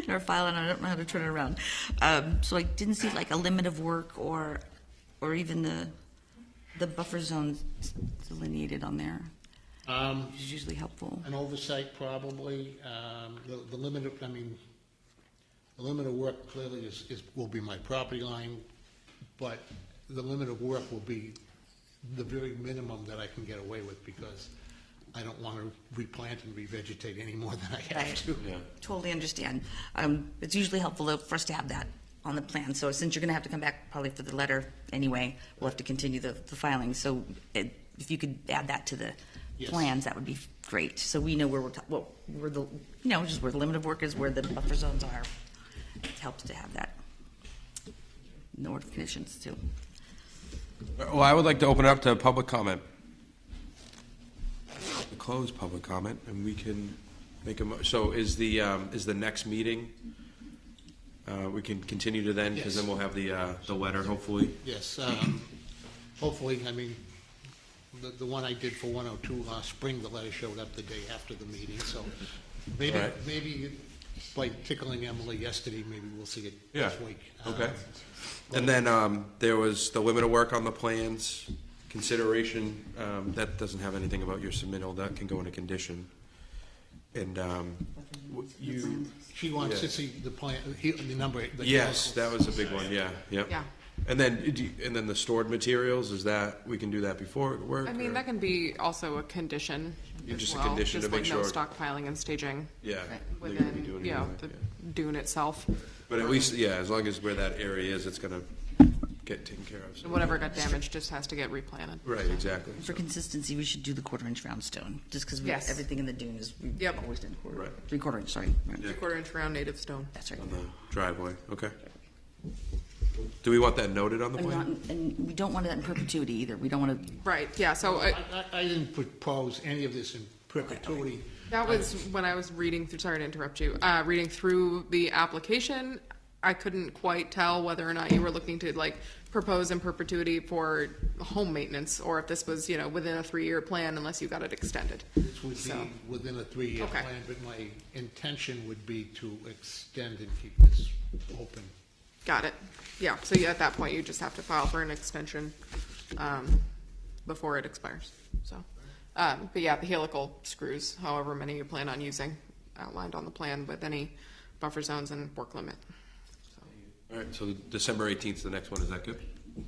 in our file and I don't know how to turn it around. So I didn't see like a limit of work or even the buffer zone delineated on there, which is usually helpful. An oversight probably, the limit of, the limit of work clearly will be my property line, but the limit of work will be the very minimum that I can get away with, because I don't want to replant and revegetate any more than I have to. Totally understand. It's usually helpful though for us to have that on the plan. So since you're going to have to come back probably for the letter anyway, we'll have to continue the filing. So if you could add that to the Yes. plans, that would be great. So we know where just where the limit of work is, where the buffer zones are. It helps to have that. In the order of conditions too. Well, I would like to open it up to public comment. Close public comment, and we can make so is the next meeting, we can continue to then, because Yes. then we'll have the letter, hopefully. Yes, hopefully, the one I did for 102 last spring, the letter showed up the day after the meeting, so maybe, All right. maybe by tickling Emily yesterday, maybe we'll see it this week. Okay. And then there was the limit of work on the plans, consideration, that doesn't have anything about your submittal, that can go in a condition. And She wants to Yeah. see the plan, the number. yes, that was a big one, yeah, yep. Yeah. And then the stored materials, is that, we can do that before work? I mean, or- that can be also a condition as Just a well, condition to just make like no sure- stockpiling and staging Yeah. they're gonna be within, doing it you know, anyway, the yeah. dune itself. But at least, yeah, as long as where that area is, it's gonna get taken care of. so- Whatever got damaged just has to get replanted. Right, exactly. For consistency, we should do the 1/4-inch round stone, just because Yes. everything in the dune is, we've Yep. always done quarter, Right. 3/4 inch, sorry. Right. 3/4 inch round native stone. That's right. On the driveway, okay. Do we want that noted on the And not, plan? and we don't want that in perpetuity either. We don't want to, Right, yeah, so I didn't propose any of this in perpetuity. that was when I was reading through, sorry to interrupt you, reading through the application, I couldn't quite tell whether or not you were looking to like propose in perpetuity for home maintenance, or if this was, you know, within a 3-year plan unless you got it extended. This would So- be within a 3-year Okay. plan, but my intention would be to extend and keep this open. Got it. Yeah, so at that point, you just have to file for an extension before it expires, so. But yeah, the helical screws, however many you plan on using, outlined on the plan with any buffer zones and work limit. All right, so December 18th is the next one, is that good?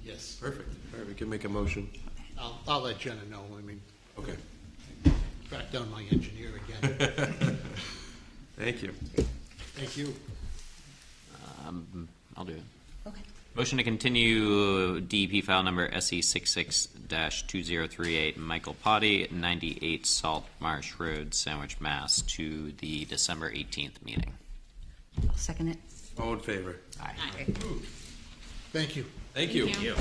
Yes. Perfect. All right, we can make a motion. I'll let Jenna know, I mean, Okay. track down my engineer again. Thank you. Thank you. I'll do it. okay. Motion to continue DEP file number SE 66-2038, Michael Potty, 98 Salt Marsh Road, Sandwich, Mass, to the December 18th meeting. I'll second it. All in favor? Aye. Thank you. Thank you. Thank you.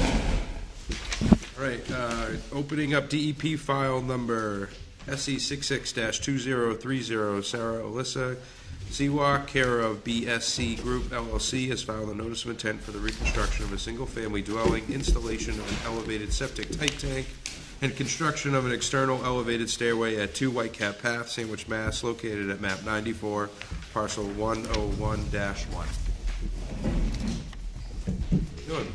All right, opening up DEP file number SE 66-2030, Sarah Alyssa Seawalk, care of BSC Group LLC, has filed a notice of intent for the reconstruction of a single-family dwelling, installation of an elevated septic tank, and construction of an external elevated stairway at 2 Whitecap Path, Sandwich, Mass., located at map 94, parcel 101-1. Good.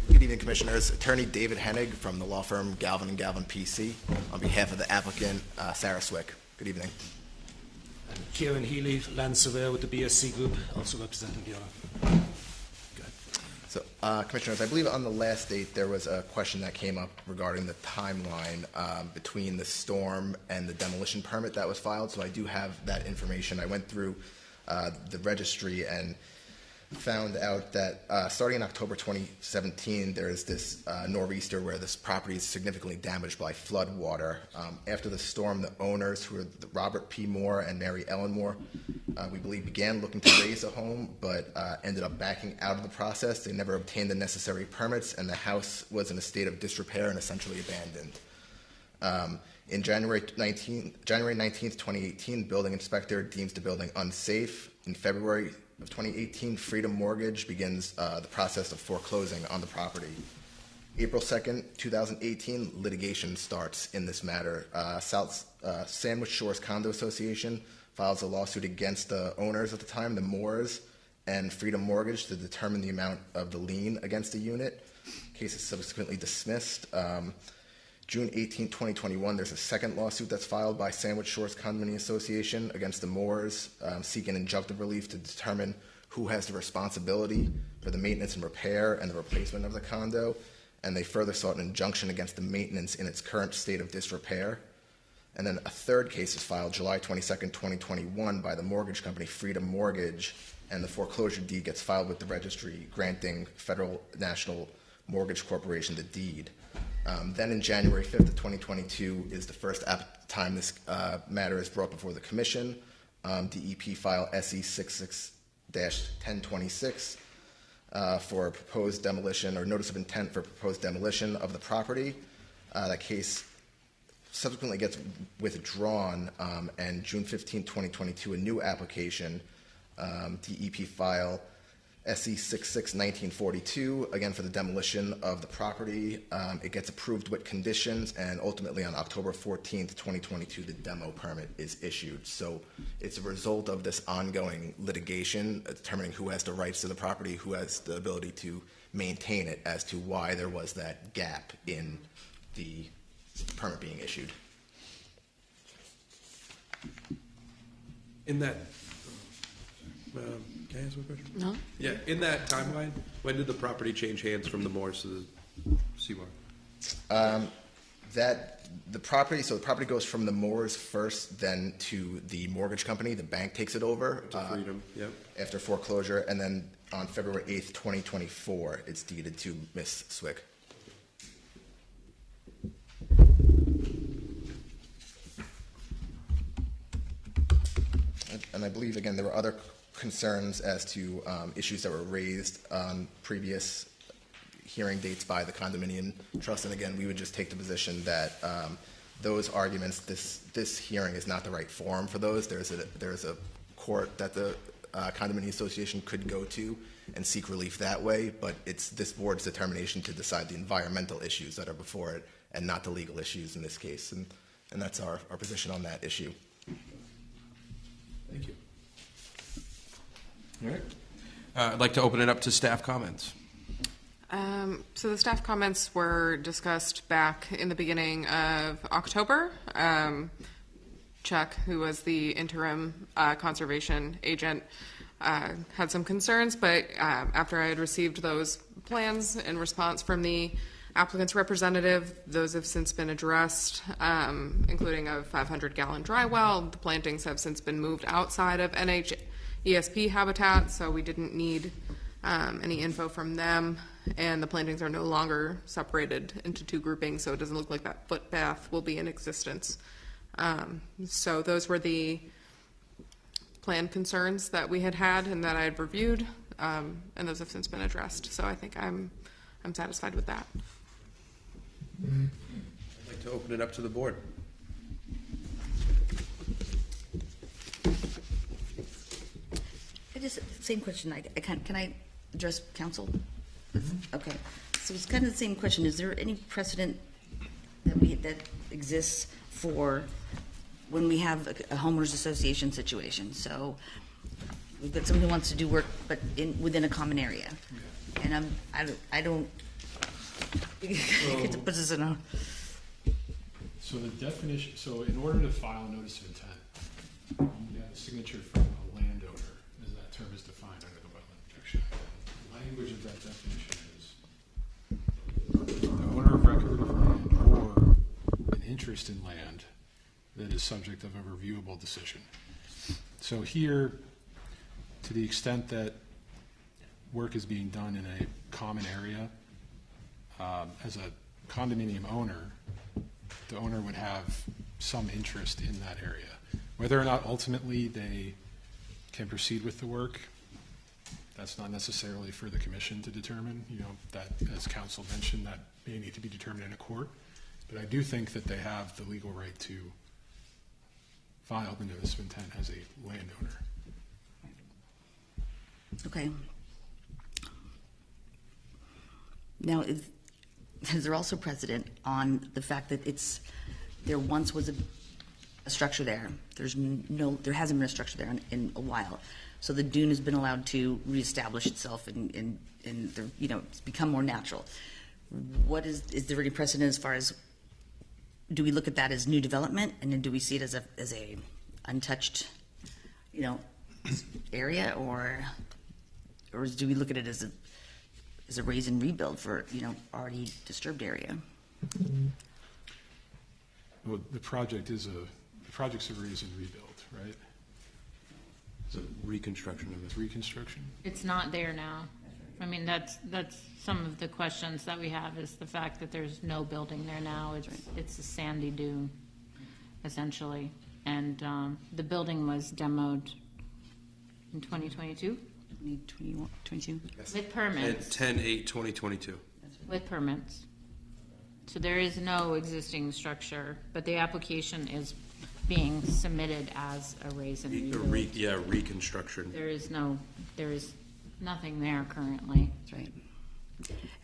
Good evening, Commissioners. Attorney David Hennig from the law firm Galvin & Galvin PC on behalf of the applicant, Sarah Swick. Good evening. Kieran Healy, land surveyor with the BSC Group, also representing the owner. So, Commissioners, I believe on the last date there was a question that came up regarding the timeline between the storm and the demolition permit that was filed. So I do have that information. I went through the registry and found out that starting in October 2017, there is this nor'easter where this property is significantly damaged by flood water. After the storm, the owners, who are Robert P. Moore and Mary Ellen Moore, we believe began looking to raise a home, but ended up backing out of the process. They never obtained the necessary permits, and the house was in a state of disrepair and essentially abandoned. In January 19th, 2018, building inspector deems the building unsafe. In February of 2018, Freedom Mortgage begins the process of foreclosing on the property. April 2nd, 2018, litigation starts in this matter. Sandwich Shores Condo Association files a lawsuit against the owners at the time, the Moores, and Freedom Mortgage to determine the amount of the lien against the unit. Case is subsequently dismissed. June 18, 2021, there's a second lawsuit that's filed by Sandwich Shores Condominium Association against the Moores, seeking injunctive relief to determine who has the responsibility for the maintenance and repair and the replacement of the condo. And they further sought an injunction against the maintenance in its current state of disrepair. And then a third case is filed July 22nd, 2021 by the mortgage company Freedom Mortgage, and the foreclosure deed gets filed with the registry, granting Federal National Mortgage Corporation the deed. Then in January 5th of 2022 is the first time this matter is brought before the Commission. DEP file SE 66-1026 for proposed demolition, or notice of intent for proposed demolition of the property. That case subsequently gets withdrawn, and June 15, 2022, a new application, DEP file SE 66-1942, again for the demolition of the property. It gets approved with conditions, and ultimately on October 14th, 2022, the demo permit is issued. So it's a result of this ongoing litigation, determining who has the rights to the property, who has the ability to maintain it, as to why there was that gap in the permit being issued. In that, Can I ask one question? No? Yeah, in that timeline, when did the property change hands from the Moores to the Seymour? The property goes from the Moores first, then to the mortgage company. The bank takes it over. To Freedom, yep. After foreclosure, and then on February 8th, 2024, it's deeded to Miss Swick. And I believe, again, there were other concerns as to issues that were raised on previous hearing dates by the condominium trust. And again, we would just take the position that those arguments, this hearing is not the right forum for those. There's a court that the condominium association could go to and seek relief that way, but it's this board's determination to decide the environmental issues that are before it and not the legal issues in this case. And that's our position on that issue. Thank you. All right. I'd like to open it up to staff comments. So the staff comments were discussed back in the beginning of October. Chuck, who was the interim conservation agent, had some concerns, but after I had received those plans in response from the applicant's representative, those have since been addressed, including a 500-gallon dry well. The plantings have since been moved outside of NHESP habitat, so we didn't need any info from them, and the plantings are no longer separated into two groupings, so it doesn't look like that footpath will be in existence. So those were the plan concerns that we had and that I had reviewed, and those have since been addressed. So I think I'm satisfied with that. I'd like to open it up to the board. I just, same question, can I address council? Okay, so it's kind of the same question. Is there any precedent that exists for when we have a homeowners association situation? So we've got someone who wants to do work, but within a common area, and I don't. It puts us in a. So the definition, so in order to file a notice of intent, you have a signature from a landowner, as that term is defined under the Wetland Protection Act. The language of that definition is the owner of record of land or an interest in land that is subject of a reviewable decision. So here, to the extent that work is being done in a common area, as a condominium owner, the owner would have some interest in that area. Whether or not ultimately they can proceed with the work, that's not necessarily for the commission to determine. You know, that, as council mentioned, that may need to be determined in a court. But I do think that they have the legal right to file the notice of intent as a landowner. Okay. Now, is there also precedent on the fact that there once was a structure there? There hasn't been a structure there in a while. So the dune has been allowed to reestablish itself and it's become more natural. Is there any precedent as far as, do we look at that as new development, and then do we see it as a untouched, area, or do we look at it as a raise and rebuild for already disturbed area? Well, the project's a raise and rebuild, right? It's a reconstruction of It's reconstruction. It's not there now. I mean, that's some of the questions that we have, is the fact that there's no building there now. It's a sandy dune, essentially. And the building was demoed in 2022? 2022? With permits. 10/8/2022. With permits. So there is no existing structure, but the application is being submitted as a raise and rebuild. Reconstruction. There is nothing there currently. That's right.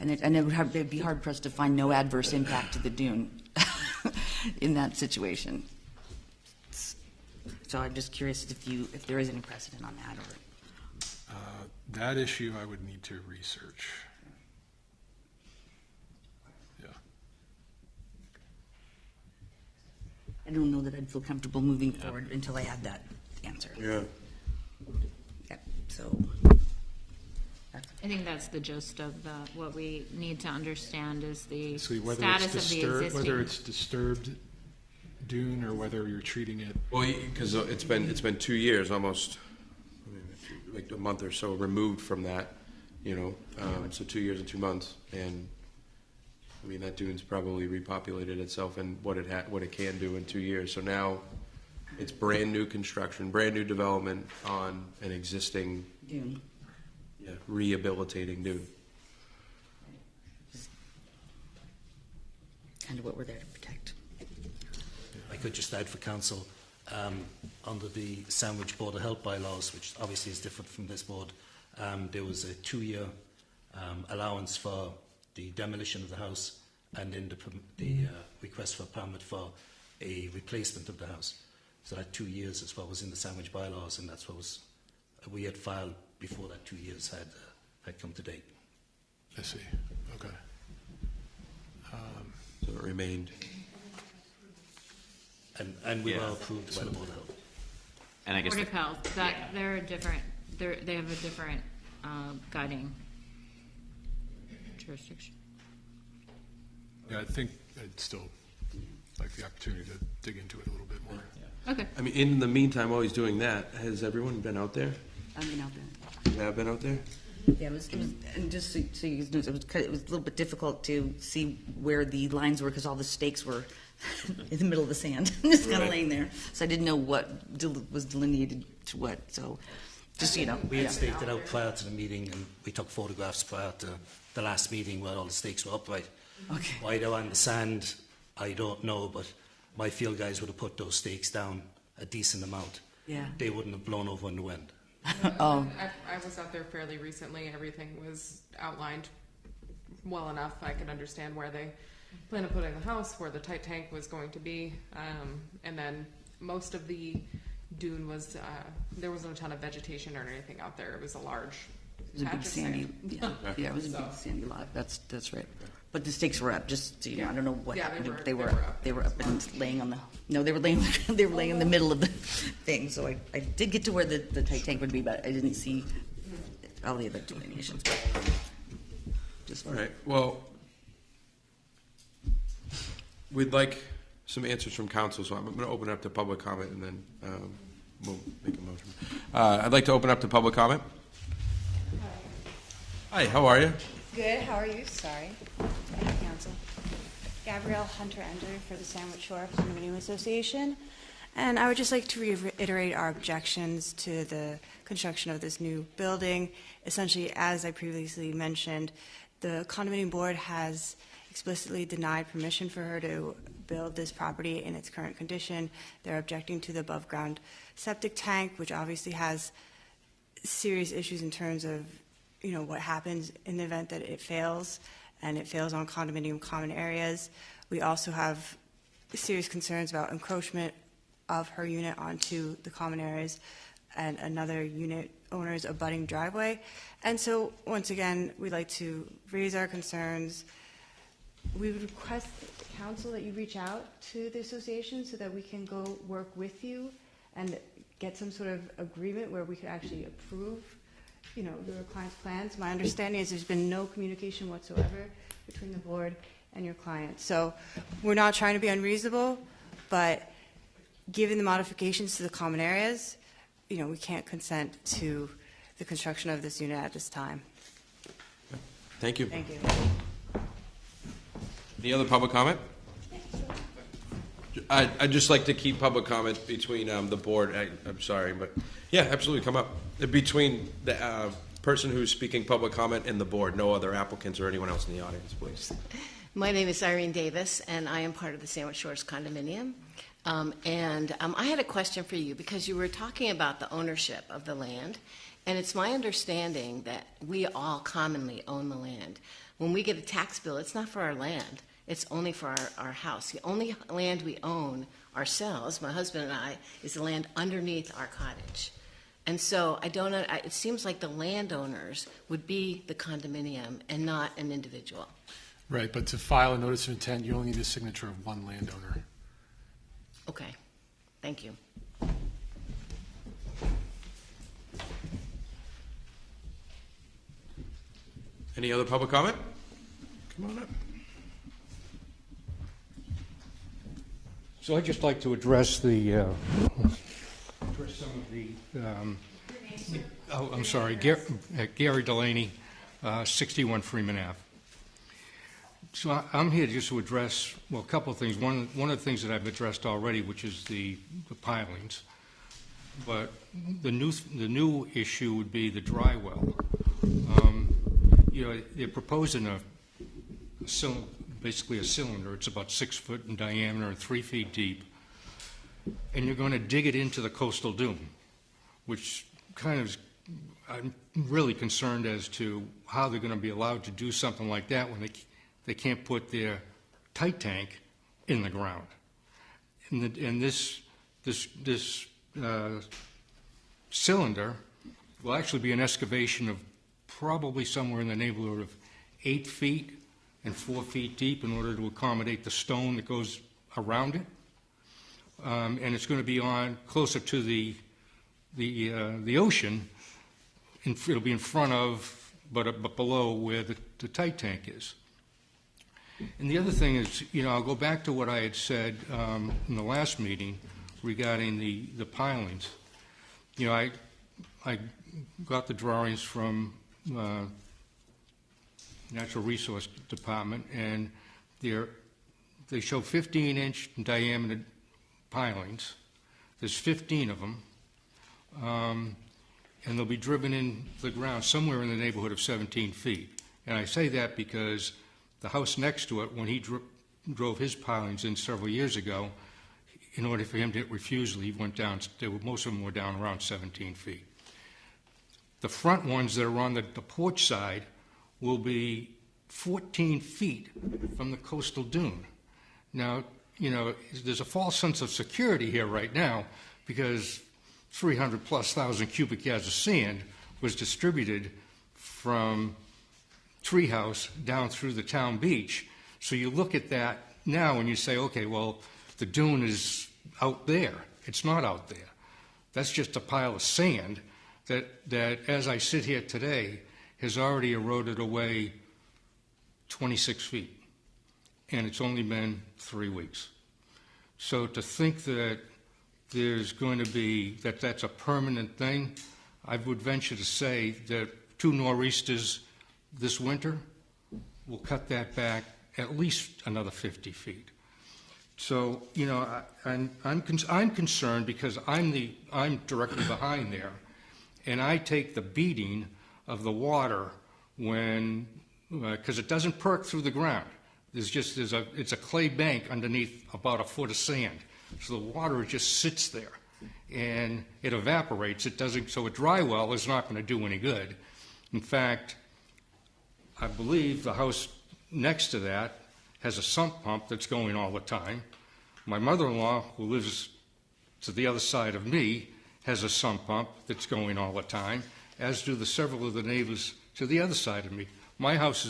And it'd be hard for us to find no adverse impact to the dune in that situation. So I'm just curious if there is any precedent on that, or. That issue I would need to research. Yeah. I don't know that I'd feel comfortable moving forward until I had that answer. Yeah. Yep. So I think that's the gist of what we need to understand is the So whether status it's of the disturbed, existing. whether it's disturbed dune or whether you're treating it. Well, because it's been 2 years, almost, like a month or so removed from that, so 2 years and 2 months, and I mean that dune's probably repopulated itself and what it can do in 2 years. So now it's brand new construction, brand new development on an existing Dune. rehabilitating dune. Kind of what we're there to protect. I could just add for council, under the Sandwich Board of Health bylaws, which obviously is different from this board, there was a 2-year allowance for the demolition of the house and then the request for a permit for a replacement of the house. So that 2 years is what was in the Sandwich bylaws, and that's what we had filed before that 2 years had come to date. I see. Okay. So it remained. And we Yeah. were approved by the Board of Health. And I guess Board of Health, they're a different, they have a different guiding jurisdiction. Yeah, I think I'd still like the opportunity to dig into it a little bit more. Okay. I mean, in the meantime, while he's doing that, has everyone been out there? I mean, out there. You have been out there? Yeah, it was, and just so you know, it was a little bit difficult to see where the lines were because all the stakes were in the middle of the sand, just kind of Right. laying there. So I didn't know what was delineated to what. So, just We had yeah. staked it out prior to the meeting, and we took photographs prior to the last meeting where all the stakes were upright. Okay. Why they're on the sand, I don't know, but my field guys would have put those stakes down a decent amount. Yeah. They wouldn't have blown over in the wind. Oh. I was out there fairly recently. Everything was outlined well enough. I could understand where they plan to put in the house, where the tight tank was going to be. And then most of the dune was, there wasn't a ton of vegetation or anything out there. It was a large It was a patch big of sandy, sand. yeah, it was a big sandy lot. That's right. But the stakes were up. Just so you know, I don't know what Yeah, happened. they were up. They were up and laying on the. No, they were laying. They were laying in the middle of the thing. So I did get to where the tight tank would be, but I didn't see all the other delineations. But just All right, well, we'd like some answers from council, so I'm going to open up to public comment, and then we'll make a motion. I'd like to open up to public comment. Hi, how are you? Good, how are you? Sorry. Thank you, Council. Gabrielle Hunter-Ender for the Sandwich Shore Condominium Association. And I would just like to reiterate our objections to the construction of this new building. Essentially, as I previously mentioned, the condominium board has explicitly denied permission for her to build this property in its current condition. They're objecting to the above-ground septic tank, which obviously has serious issues in terms of what happens in the event that it fails, and it fails on condominium common areas. We also have serious concerns about encroachment of her unit onto the common areas and another unit owner's abutting driveway. And so, once again, we'd like to raise our concerns. We would request, council, that you reach out to the association so that we can go work with you and get some sort of agreement where we could actually approve your client's plans. My understanding is there's been no communication whatsoever between the board and your client. So we're not trying to be unreasonable, but given the modifications to the common areas, we can't consent to the construction of this unit at this time. Thank you. Thank you. Any other public comment? I'd just like to keep public comment between the board, I'm sorry, but, yeah, absolutely, come up. Between the person who's speaking public comment and the board, no other applicants or anyone else in the audience, please. My name is Irene Davis, and I am part of the Sandwich Shores Condominium. I had a question for you, because you were talking about the ownership of the land, and it's my understanding that we all commonly own the land. When we get a tax bill, it's not for our land. It's only for our house. The only land we own ourselves, my husband and I, is the land underneath our cottage. And so it seems like the landowners would be the condominium and not an individual. Right, but to file a notice of intent, you only need a signature of one landowner. Okay, thank you. Any other public comment? Come on up. So I'd just like to address the, address some of the, I'm sorry, Gary Delaney, 61 Freeman Ave. So I'm here just to address, well, a couple of things. One of the things that I've addressed already, which is the pilings. But the new issue would be the dry well. They're proposing basically a cylinder. It's about 6 foot in diameter and 3 feet deep. And you're going to dig it into the coastal dune, which kind of, I'm really concerned as to how they're going to be allowed to do something like that when they can't put their tight tank in the ground. And this cylinder will actually be an excavation of probably somewhere in the neighborhood of 8 feet and 4 feet deep in order to accommodate the stone that goes around it. And it's going to be on closer to the ocean. It'll be in front of, but below where the tight tank is. And the other thing is, I'll go back to what I had said in the last meeting regarding the pilings. I got the drawings from Natural Resource Department, and they show 15-inch diameter pilings. There's 15 of them, and they'll be driven into the ground somewhere in the neighborhood of 17 feet. And I say that because the house next to it, when he drove his pilings in several years ago, in order for him to hit refusal, he went down, most of them were down around 17 feet. The front ones that are on the porch side will be 14 feet from the coastal dune. Now, there's a false sense of security here right now because 300,000+ cubic yards of sand was distributed from Treehouse down through the town beach. So you look at that now and you say, okay, well, the dune is out there. It's not out there. That's just a pile of sand that as I sit here today, has already eroded away 26 feet. And it's only been 3 weeks. So to think that there's going to be, that's a permanent thing, I would venture to say that 2 nor'easters this winter will cut that back at least another 50 feet. So, I'm concerned because I'm directly behind there, and I take the beating of the water when, because it doesn't perk through the ground. It's a clay bank underneath about a foot of sand. So the water just sits there and it evaporates. So a dry well is not going to do any good. In fact, I believe the house next to that has a sump pump that's going all the time. My mother-in-law, who lives to the other side of me, has a sump pump that's going all the time, as do several of the neighbors to the other side of me. My house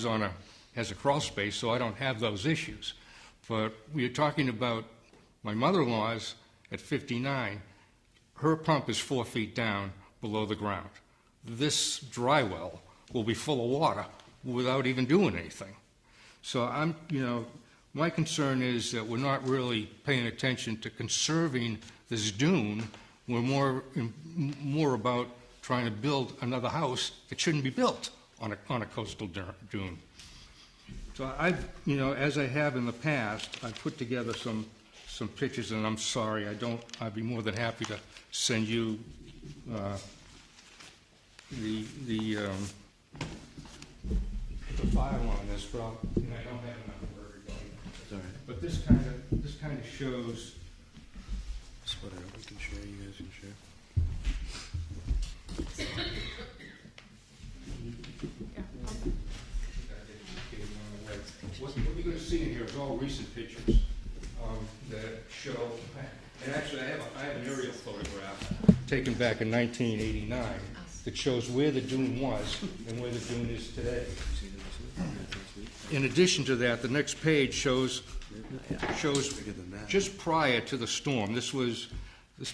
has a crawl space, so I don't have those issues. But we're talking about my mother-in-law's at 59. Her pump is 4 feet down below the ground. This dry well will be full of water without even doing anything. So my concern is that we're not really paying attention to conserving this dune. We're more about trying to build another house that shouldn't be built on a coastal dune. So as I have in the past, I've put together some pictures, and I'm sorry, I'd be more than happy to send you the file on this, but I don't have enough for everybody. All right. But this kind of shows. Split it up. We can share. You guys can share. What you're going to see in here is all recent pictures that show, and actually I have an aerial photograph taken back in 1989 that shows where the dune was and where the dune is today. In addition to that, the next page shows just prior to the storm. This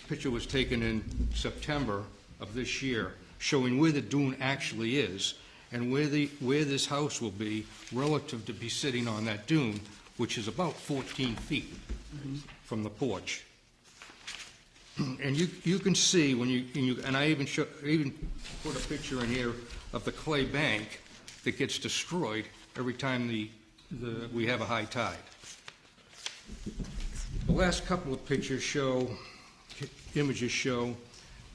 picture was taken in September of this year, showing where the dune actually is. and where this house will be relative to be sitting on that dune, which is about 14 feet from the porch. And you can see when and I even put a picture in here of the clay bank that gets destroyed every time we have a high tide. The last couple of images show,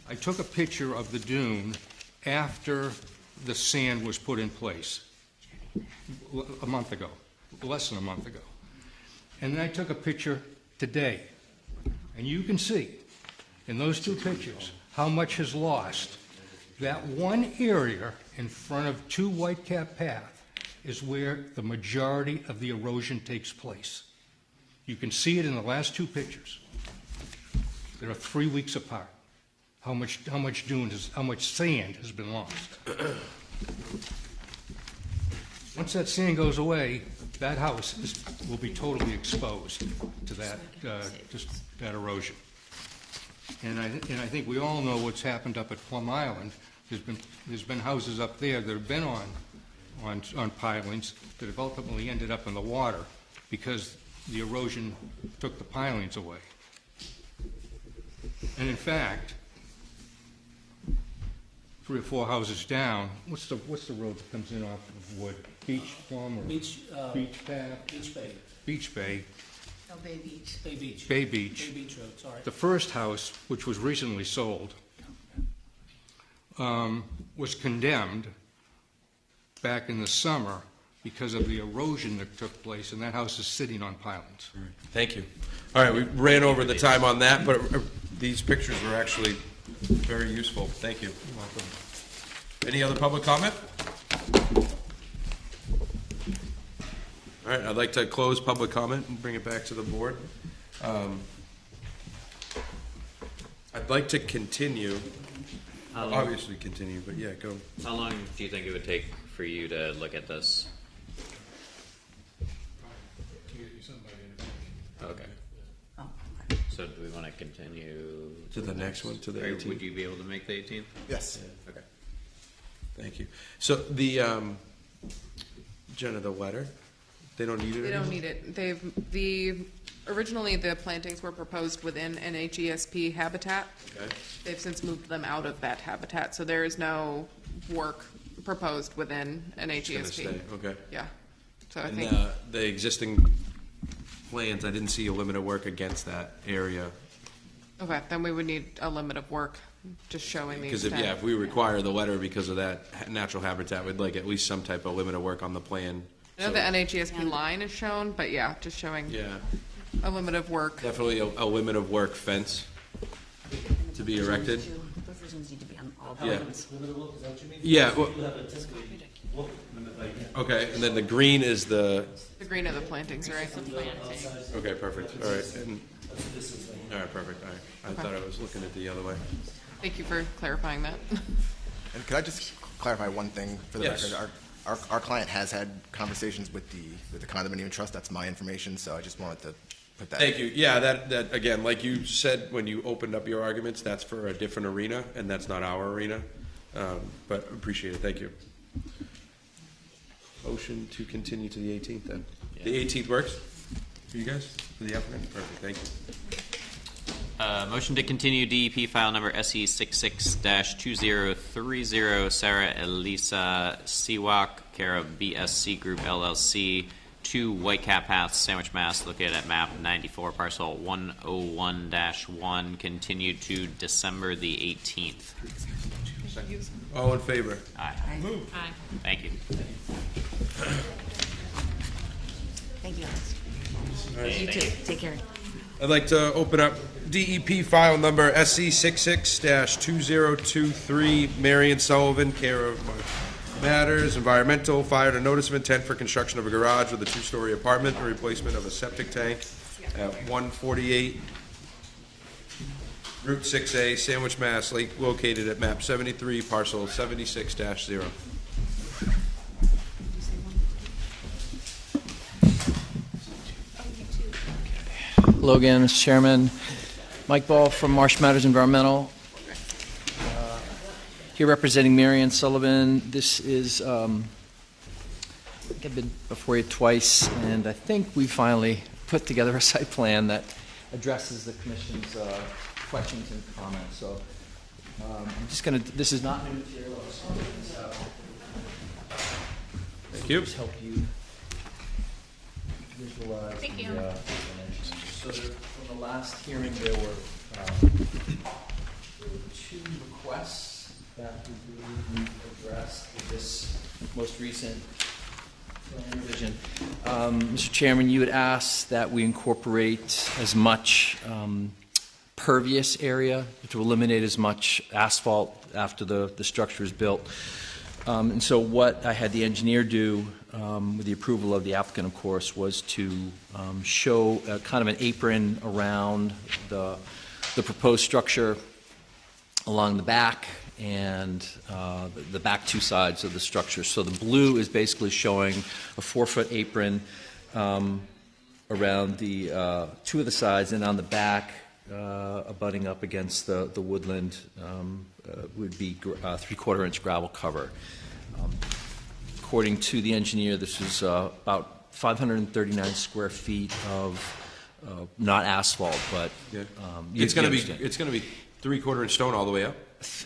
I took a picture of the dune after the sand was put in place a month ago, less than a month ago. And then I took a picture today. And you can see in those two pictures how much is lost. That one area in front of 2 Whitecap Path is where the majority of the erosion takes place. You can see it in the last 2 pictures. They're 3 weeks apart. How much sand has been lost. Once that sand goes away, that house will be totally exposed to that erosion. And I think we all know what's happened up at Plum Island. There's been houses up there that have been on pilings that have ultimately ended up in the water because the erosion took the pilings away. And in fact, 3 or 4 houses down, what's the road that comes in off of Wood? Beach Plum or Beach Path? Beach Bay. Beach Bay. Oh, Bay Beach. Bay Beach. Bay Beach. Bay Beach Road, sorry. The first house, which was recently sold, was condemned back in the summer because of the erosion that took place, and that house is sitting on pilings. Thank you. All right, we ran over the time on that, but these pictures were actually very useful. Thank you. You're welcome. Any other public comment? All right, I'd like to close public comment and bring it back to the board. I'd like to continue, obviously continue, but yeah, go. How long do you think it would take for you to look at this? Okay. So do we want to continue? To the next one, to the Or 18th? would you be able to make the 18th? Yes. Okay. Thank you. So the, Jenna, the letter, they don't need it They don't anymore? need it. Originally, the plantings were proposed within NHESP habitat. Okay. They've since moved them out of that habitat, so there is no work proposed within It's gonna NHESP. stay, okay. Yeah. So I And think, the existing plans, I didn't see a limit of work against that area. okay, then we would need a limit of work, just showing the Because extent. if we require the letter because of that natural habitat, we'd like at least some type of limit of work on the plan. I know So- the NHESP line is shown, but yeah, just showing Yeah, a limit of work. definitely a limit of work fence to be erected. Buffer zones need to be on all Yeah. buildings. Yeah, well- Okay, and then the green is the, The green of the plantings, right? okay, perfect, all right. All right, perfect, all right. I thought I was looking at the other way. Thank you for clarifying that. And could I just clarify one thing for the Yes. record? Our client has had conversations with the condominium trust. That's my information, so I just wanted to put that. Thank you. Yeah, that, again, like you said, when you opened up your arguments, that's for a different arena, and that's not our arena. But appreciate it. Thank you. Motion to continue to the 18th then. The 18th works for you guys? For the applicant? Perfect. Thank you. Motion to continue DEP file number SE 66-2030, Sarah Elisa Siwak, care of BSC Group LLC, 2 Whitecap Path, Sandwich, Mass, located at map 94, parcel 101-1, continued to December the 18th. All in favor? Aye. Aye. Thank you. Thank you, Alex. Hey, You thank too. Take care. I'd like to open up DEP file number SC 66-2023, Marion Sullivan, care of Matters, Environmental, filed a notice of intent for construction of a garage with a 2-story apartment and replacement of a septic tank at 148 Route 6A, Sandwich, Mass, located at map 73, parcel 76-0. Hello again, Mr. Chairman. Mike Ball from Marsh Matters Environmental. here representing Marianne Sullivan. This is, I think I've been before you twice, and I think we finally put together a site plan that addresses the commission's questions and comments. So I'm just going to, this is not new material. Thank you. Just help you visualize. Thank you. So from the last hearing, there were 2 requests that we believe we addressed with this most recent plan revision. Mr. Chairman, you had asked that we incorporate as much pervious area to eliminate as much asphalt after the structure is built. And so what I had the engineer do, with the approval of the applicant, of course, was to show kind of an apron around the proposed structure along the back and the back 2 sides of the structure. So the blue is basically showing a 4-foot apron around the 2 of the sides, and on the back, abutting up against the woodland, would be 3/4-inch gravel cover. According to the engineer, this is about 539 square feet of not asphalt, but It's going to be 3/4-inch stone all the way up.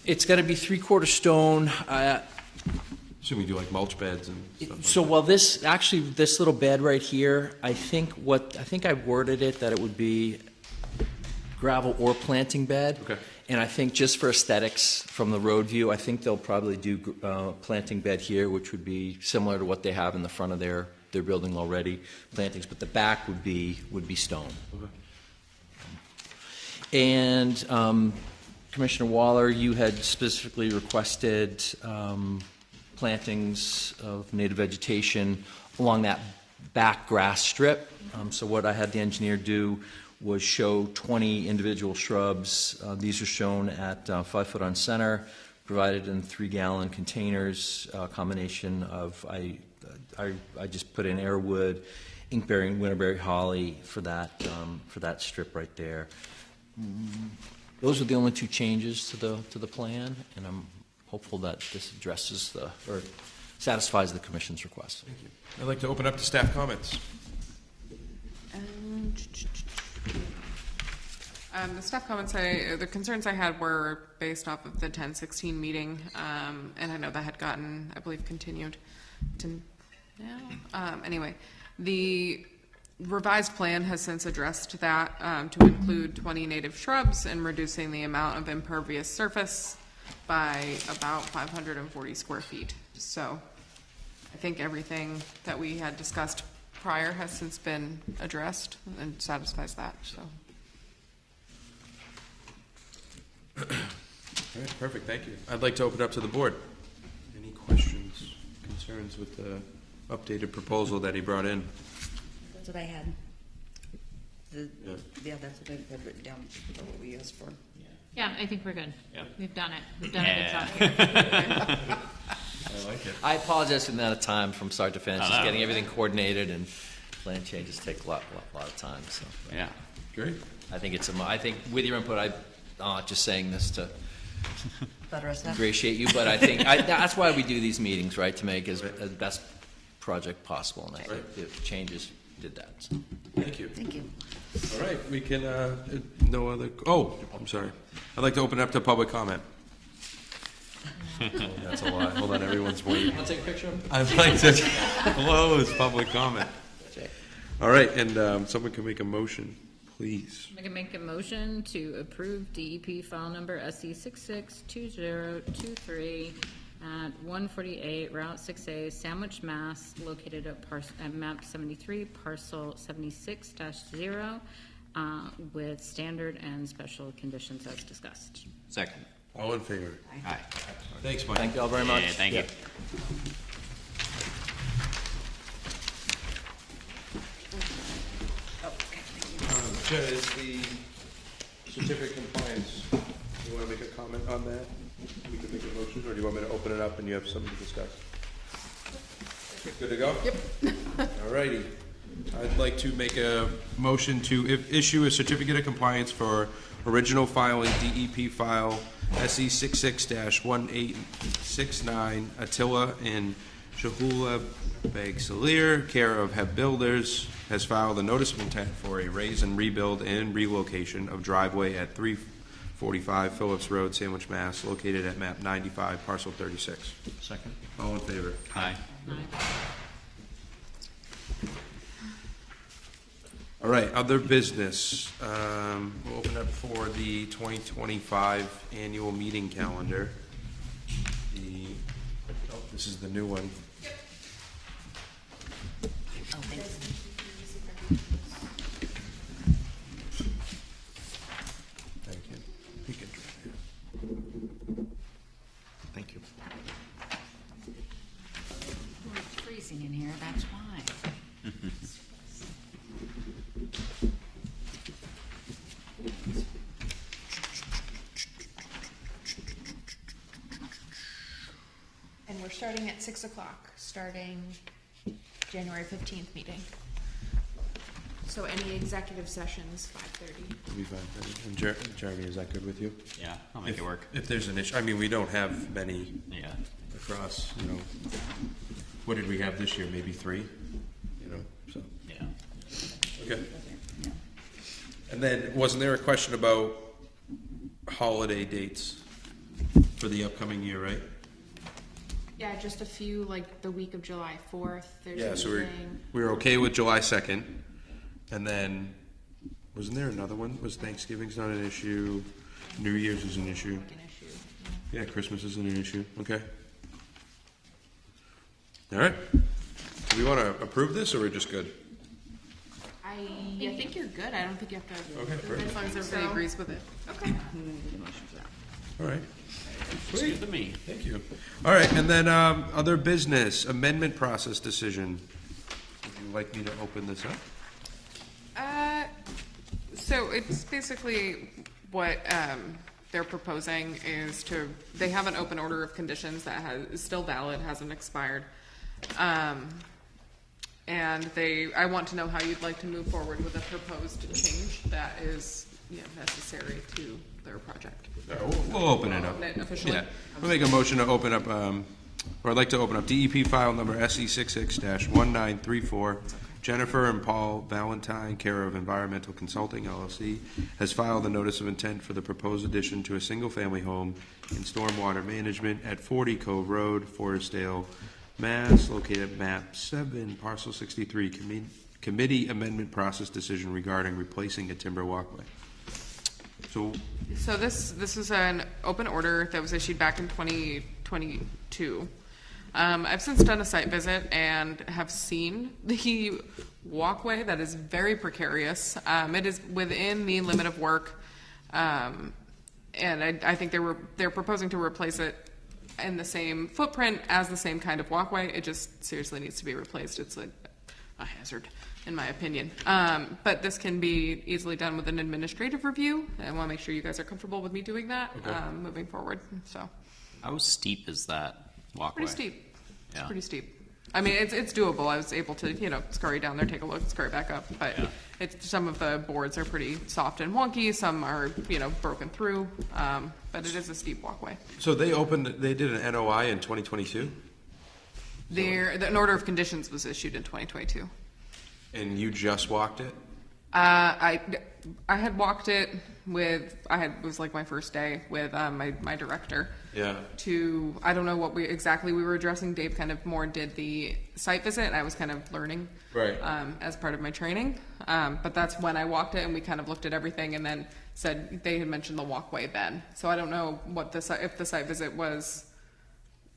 It's going to be 3/4 stone. Should we do like mulch beds and stuff? So, well, this little bed right here, I think I worded it that it would be gravel or planting bed. Okay. And I think just for aesthetics from the road view, I think they'll probably do planting bed here, which would be similar to what they have in the front of their building already, plantings. But the back would be stone. Okay. And Commissioner Waller, you had specifically requested plantings of native vegetation along that back grass strip. So what I had the engineer do was show 20 individual shrubs. These are shown at 5 foot on center, provided in 3-gallon containers. A combination of I just put in airwood, inkberry, and winterberry holly for that strip right there. Those are the only 2 changes to the plan, and I'm hopeful that this addresses or satisfies the commission's request. Thank you. I'd like to open up to staff comments. The staff comments, the concerns I had were based off of the 10/16 meeting, and I know that had gotten, I believe, continued to now. Anyway, the revised plan has since addressed that to include 20 native shrubs and reducing the amount of impervious surface by about 540 square feet. So I think everything that we had discussed prior has since been addressed and satisfies that, so. All right, perfect, thank you. I'd like to open up to the board. Any questions, concerns with the updated proposal that he brought in? That's what I had. Yeah, that's what I had written down for what we asked for. Yeah, I think we're good. Yeah. We've done it. We've done a good job here. I like it. I apologize for the amount of time from start to finish, Oh, just no. getting everything coordinated, and plan changes take a lot of time, so. Yeah. Great. I think I think with your input, I'm not just saying this to ingratiate you, but I think that's why we do these meetings, right? To make as best project possible, and I think the changes did that. So. Thank you. Thank you. All right, we can, no other, I'm sorry. I'd like to open up to public comment. Oh, that's a lot. Hold on, everyone's waiting. Want to take a picture of him? I'd like to close public comment. All right, and someone can make a motion, please. I can make a motion to approve DEP file number SC 662023 at 148 Route 6A, Sandwich, Mass, located at map 73, parcel 76-0, with standard and special conditions as discussed. Second. All in favor? Aye. Thanks, Mike. Thank you all very much. Yeah, thank you. Jen, is the certificate of compliance, you want to make a comment on that? We can make a motion, or do you want me to open it up and you have something to discuss? Good to go? Yep. All righty. I'd like to make a motion to issue a certificate of compliance for original filing DEP file SE 66-1869 Attila and Shahula Beg Salir, care of Heb Builders, has filed a notice of intent for a raise and rebuild and relocation of driveway at 345 Phillips Road, Sandwich, Mass., located at map 95, parcel 36. Second. All in favor? Aye. All right, other business. We'll open up for the 2025 annual meeting calendar. This is the new one. Oh, thanks. Thank you. You can try it. Thank you. Well, it's freezing in here, that's why. And we're starting at 6 o'clock, starting January 15th meeting. So any executive sessions, 5:30. It'll be fine. And Jeremy, is that good with you? Yeah, I'll make it work. If there's an issue, I mean, we don't have many Yeah. across, you know. What did we have this year? Maybe 3, you know, so. Yeah. Okay. And then, wasn't there a question about holiday dates for the upcoming year, right? Yeah, just a few, like the week of July 4th. There's Yeah, so anything. we were okay with July 2nd, and then, wasn't there another one? Was Thanksgiving's not an issue? New Year's is an issue? An issue. Yeah, Christmas isn't an issue, okay. All right. Do we want to approve this, or we're just good? I think you're good. I don't think you have to. Okay, perfect. As long as everybody agrees with it. Okay. All right. It's good to me. Thank you. All right, and then other business, amendment process decision. Would you like me to open this up? So it's basically what they're proposing is they have an open order of conditions that is still valid, hasn't expired. And I want to know how you'd like to move forward with a proposed change that is necessary to their project. We'll open it up. Open it officially? Yeah. We'll make a motion to open up, or I'd like to open up DEP file number SE 66-1934. Jennifer and Paul Valentine, care of Environmental Consulting LLC, has filed a notice of intent for the proposed addition to a single-family home in stormwater management at 40 Cove Road, Forestdale, Mass., located at map 7, parcel 63, committee amendment process decision regarding replacing a timber walkway. So this is an open order that was issued back in 2022. I've since done a site visit and have seen the walkway that is very precarious. It is within the limit of work, and I think they're proposing to replace it in the same footprint as the same kind of walkway. It just seriously needs to be replaced. It's a hazard, in my opinion. But this can be easily done with an administrative review. I want to make sure you guys are comfortable with me doing that moving forward. So, How steep is that walkway? pretty steep. It's Yeah. pretty steep. I mean, it's doable. I was able to, scurry down there, take a look, scurry back up. But some of the boards are pretty soft and wonky. Some are, broken through. But it is a steep walkway. they did an NOI in 2022, An order of conditions was issued in 2022. and you just walked it? I had walked it with, it was like my first day with my director. Yeah. I don't know what exactly we were addressing. Dave kind of more did the site visit, and I was kind of learning as part of my training. But that's when I walked it, and we kind of looked at everything, and then said they had mentioned the walkway then. So I don't know if the site visit was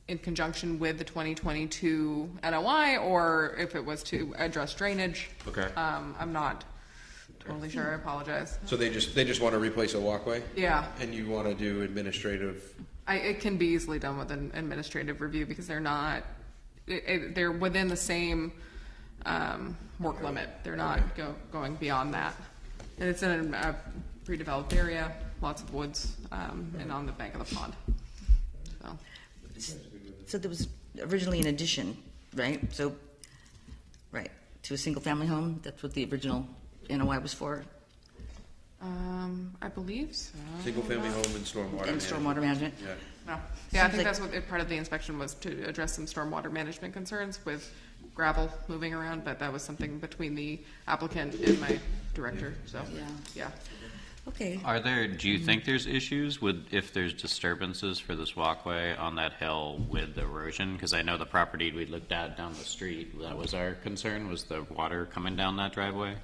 in conjunction with the 2022 NOI, or if it was to address drainage. Okay. I'm not totally sure. I apologize. So they just want to replace a walkway? Yeah. And you want to do administrative? It can be easily done with an administrative review because they're not, they're within the same work limit. They're not going beyond that. And it's in a pre-developed area, lots of woods, and on the bank of the pond. So there was originally an addition, right? So, right. to a single-family home? That's what the original NOI was for, I believe so. Single-family home and stormwater and management. stormwater management? Yeah. No. Yeah, I Seems think like- that's what, part of the inspection was to address some stormwater management concerns with gravel moving around, but that was something between the applicant and my director, so, yeah. Okay. Do you think there's issues with, if there's disturbances for this walkway on that hill with erosion? Because I know the property we looked at down the street, that was our concern, was the water coming down that driveway.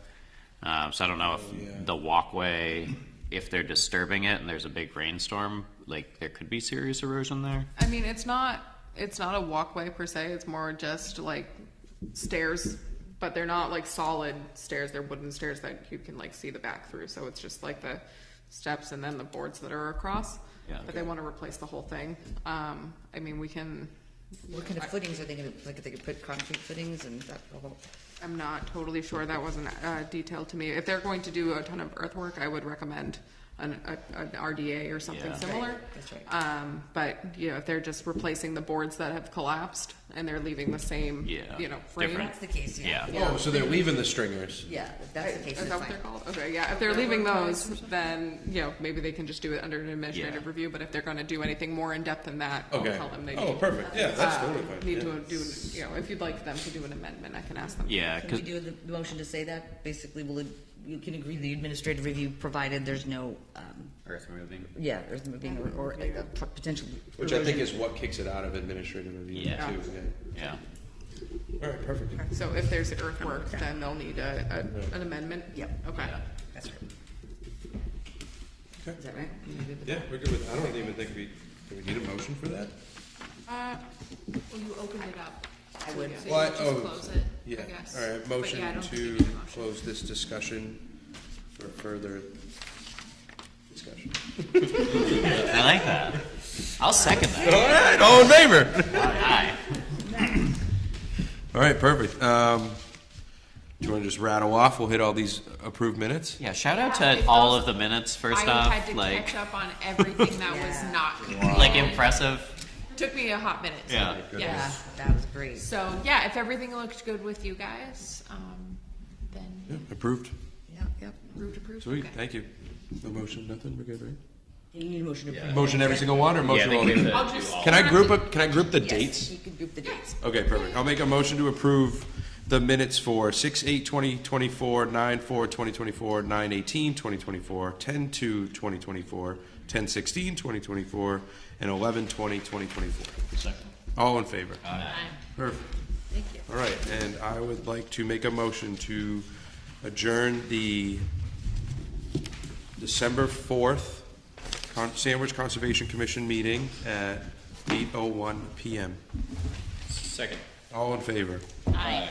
So I don't know if the walkway, if they're disturbing it and there's a big rainstorm, like there could be serious erosion there. I mean, it's not a walkway per se, it's more just like stairs, but they're not like solid stairs, they're wooden stairs that you can like see the back through, so it's just like the steps and then the boards that are across. Yeah. But they want to replace the whole thing. I mean, we can. What kind of footings are they gonna, like, they could put concrete footings and that whole? I'm not totally sure, that wasn't detailed to me. If they're going to do a ton of earthwork, I would recommend an RDA or something Yeah. similar. Right, that's right. But, you know, if they're just replacing the boards that have collapsed and they're leaving the same, you know, frame. If that's the case, yeah. Oh, so they're leaving the stringers. Yeah, if that's the case, Is it's that what fine. they're called? Okay, yeah, if they're leaving those, then, you know, maybe they can just do it under an administrative review, but if they're gonna do anything more in depth than that, I'll Okay. tell them they Oh, need. perfect. Yeah, that's totally fine. Need Yeah. to do, you know, if you'd like them to do an amendment, I can ask them. Yeah, Can we do the motion to say that? Basically, you can agree to the administrative review provided there's no, Earth moving. earth moving or a potential. Which I think is what kicks it out of administrative review Yeah. too. Yeah. All right, perfect. So if there's earthwork, then they'll need an amendment? Yep. Okay. That's right. Okay. Is that right? You good with Yeah, that? we're good with, I don't even think do we need a motion for that? Well, you opened it up. I would. So you Well, just oh, close it, Yeah, I guess. all right, But motion yeah, I don't think to you need a motion. close this discussion for further discussion. I like that. I'll second that. All right, all in favor? Aye. All right, perfect. Do you want to just rattle off? We'll hit all these approved minutes. Yeah, shout out to all of the minutes first I off. had to Like, catch up on everything that was not. like impressive. Took me a hot minute. so, Yeah. Yeah. That was great. So, yeah, if everything looked good with you guys, then Yeah, approved. Yep. approved. Sweet, Okay. thank you. No motion, nothing, we're good, right? You need a motion to approve. Motion every single one, or motion I think all? we have to I'll do just- all. Can I group the dates? You can group the dates. Okay, perfect. I'll make a motion to approve the minutes for 6/8/2024, 9/4/2024, 9/18/2024, 10/2/2024, 10/16/2024, and 11/20/2024. Second. All in favor? Aye. Perfect. Thank you. All right, and I would like to make a motion to adjourn the December 4th Sandwich Conservation Commission meeting at 8:01 PM. Second. All in favor? Aye.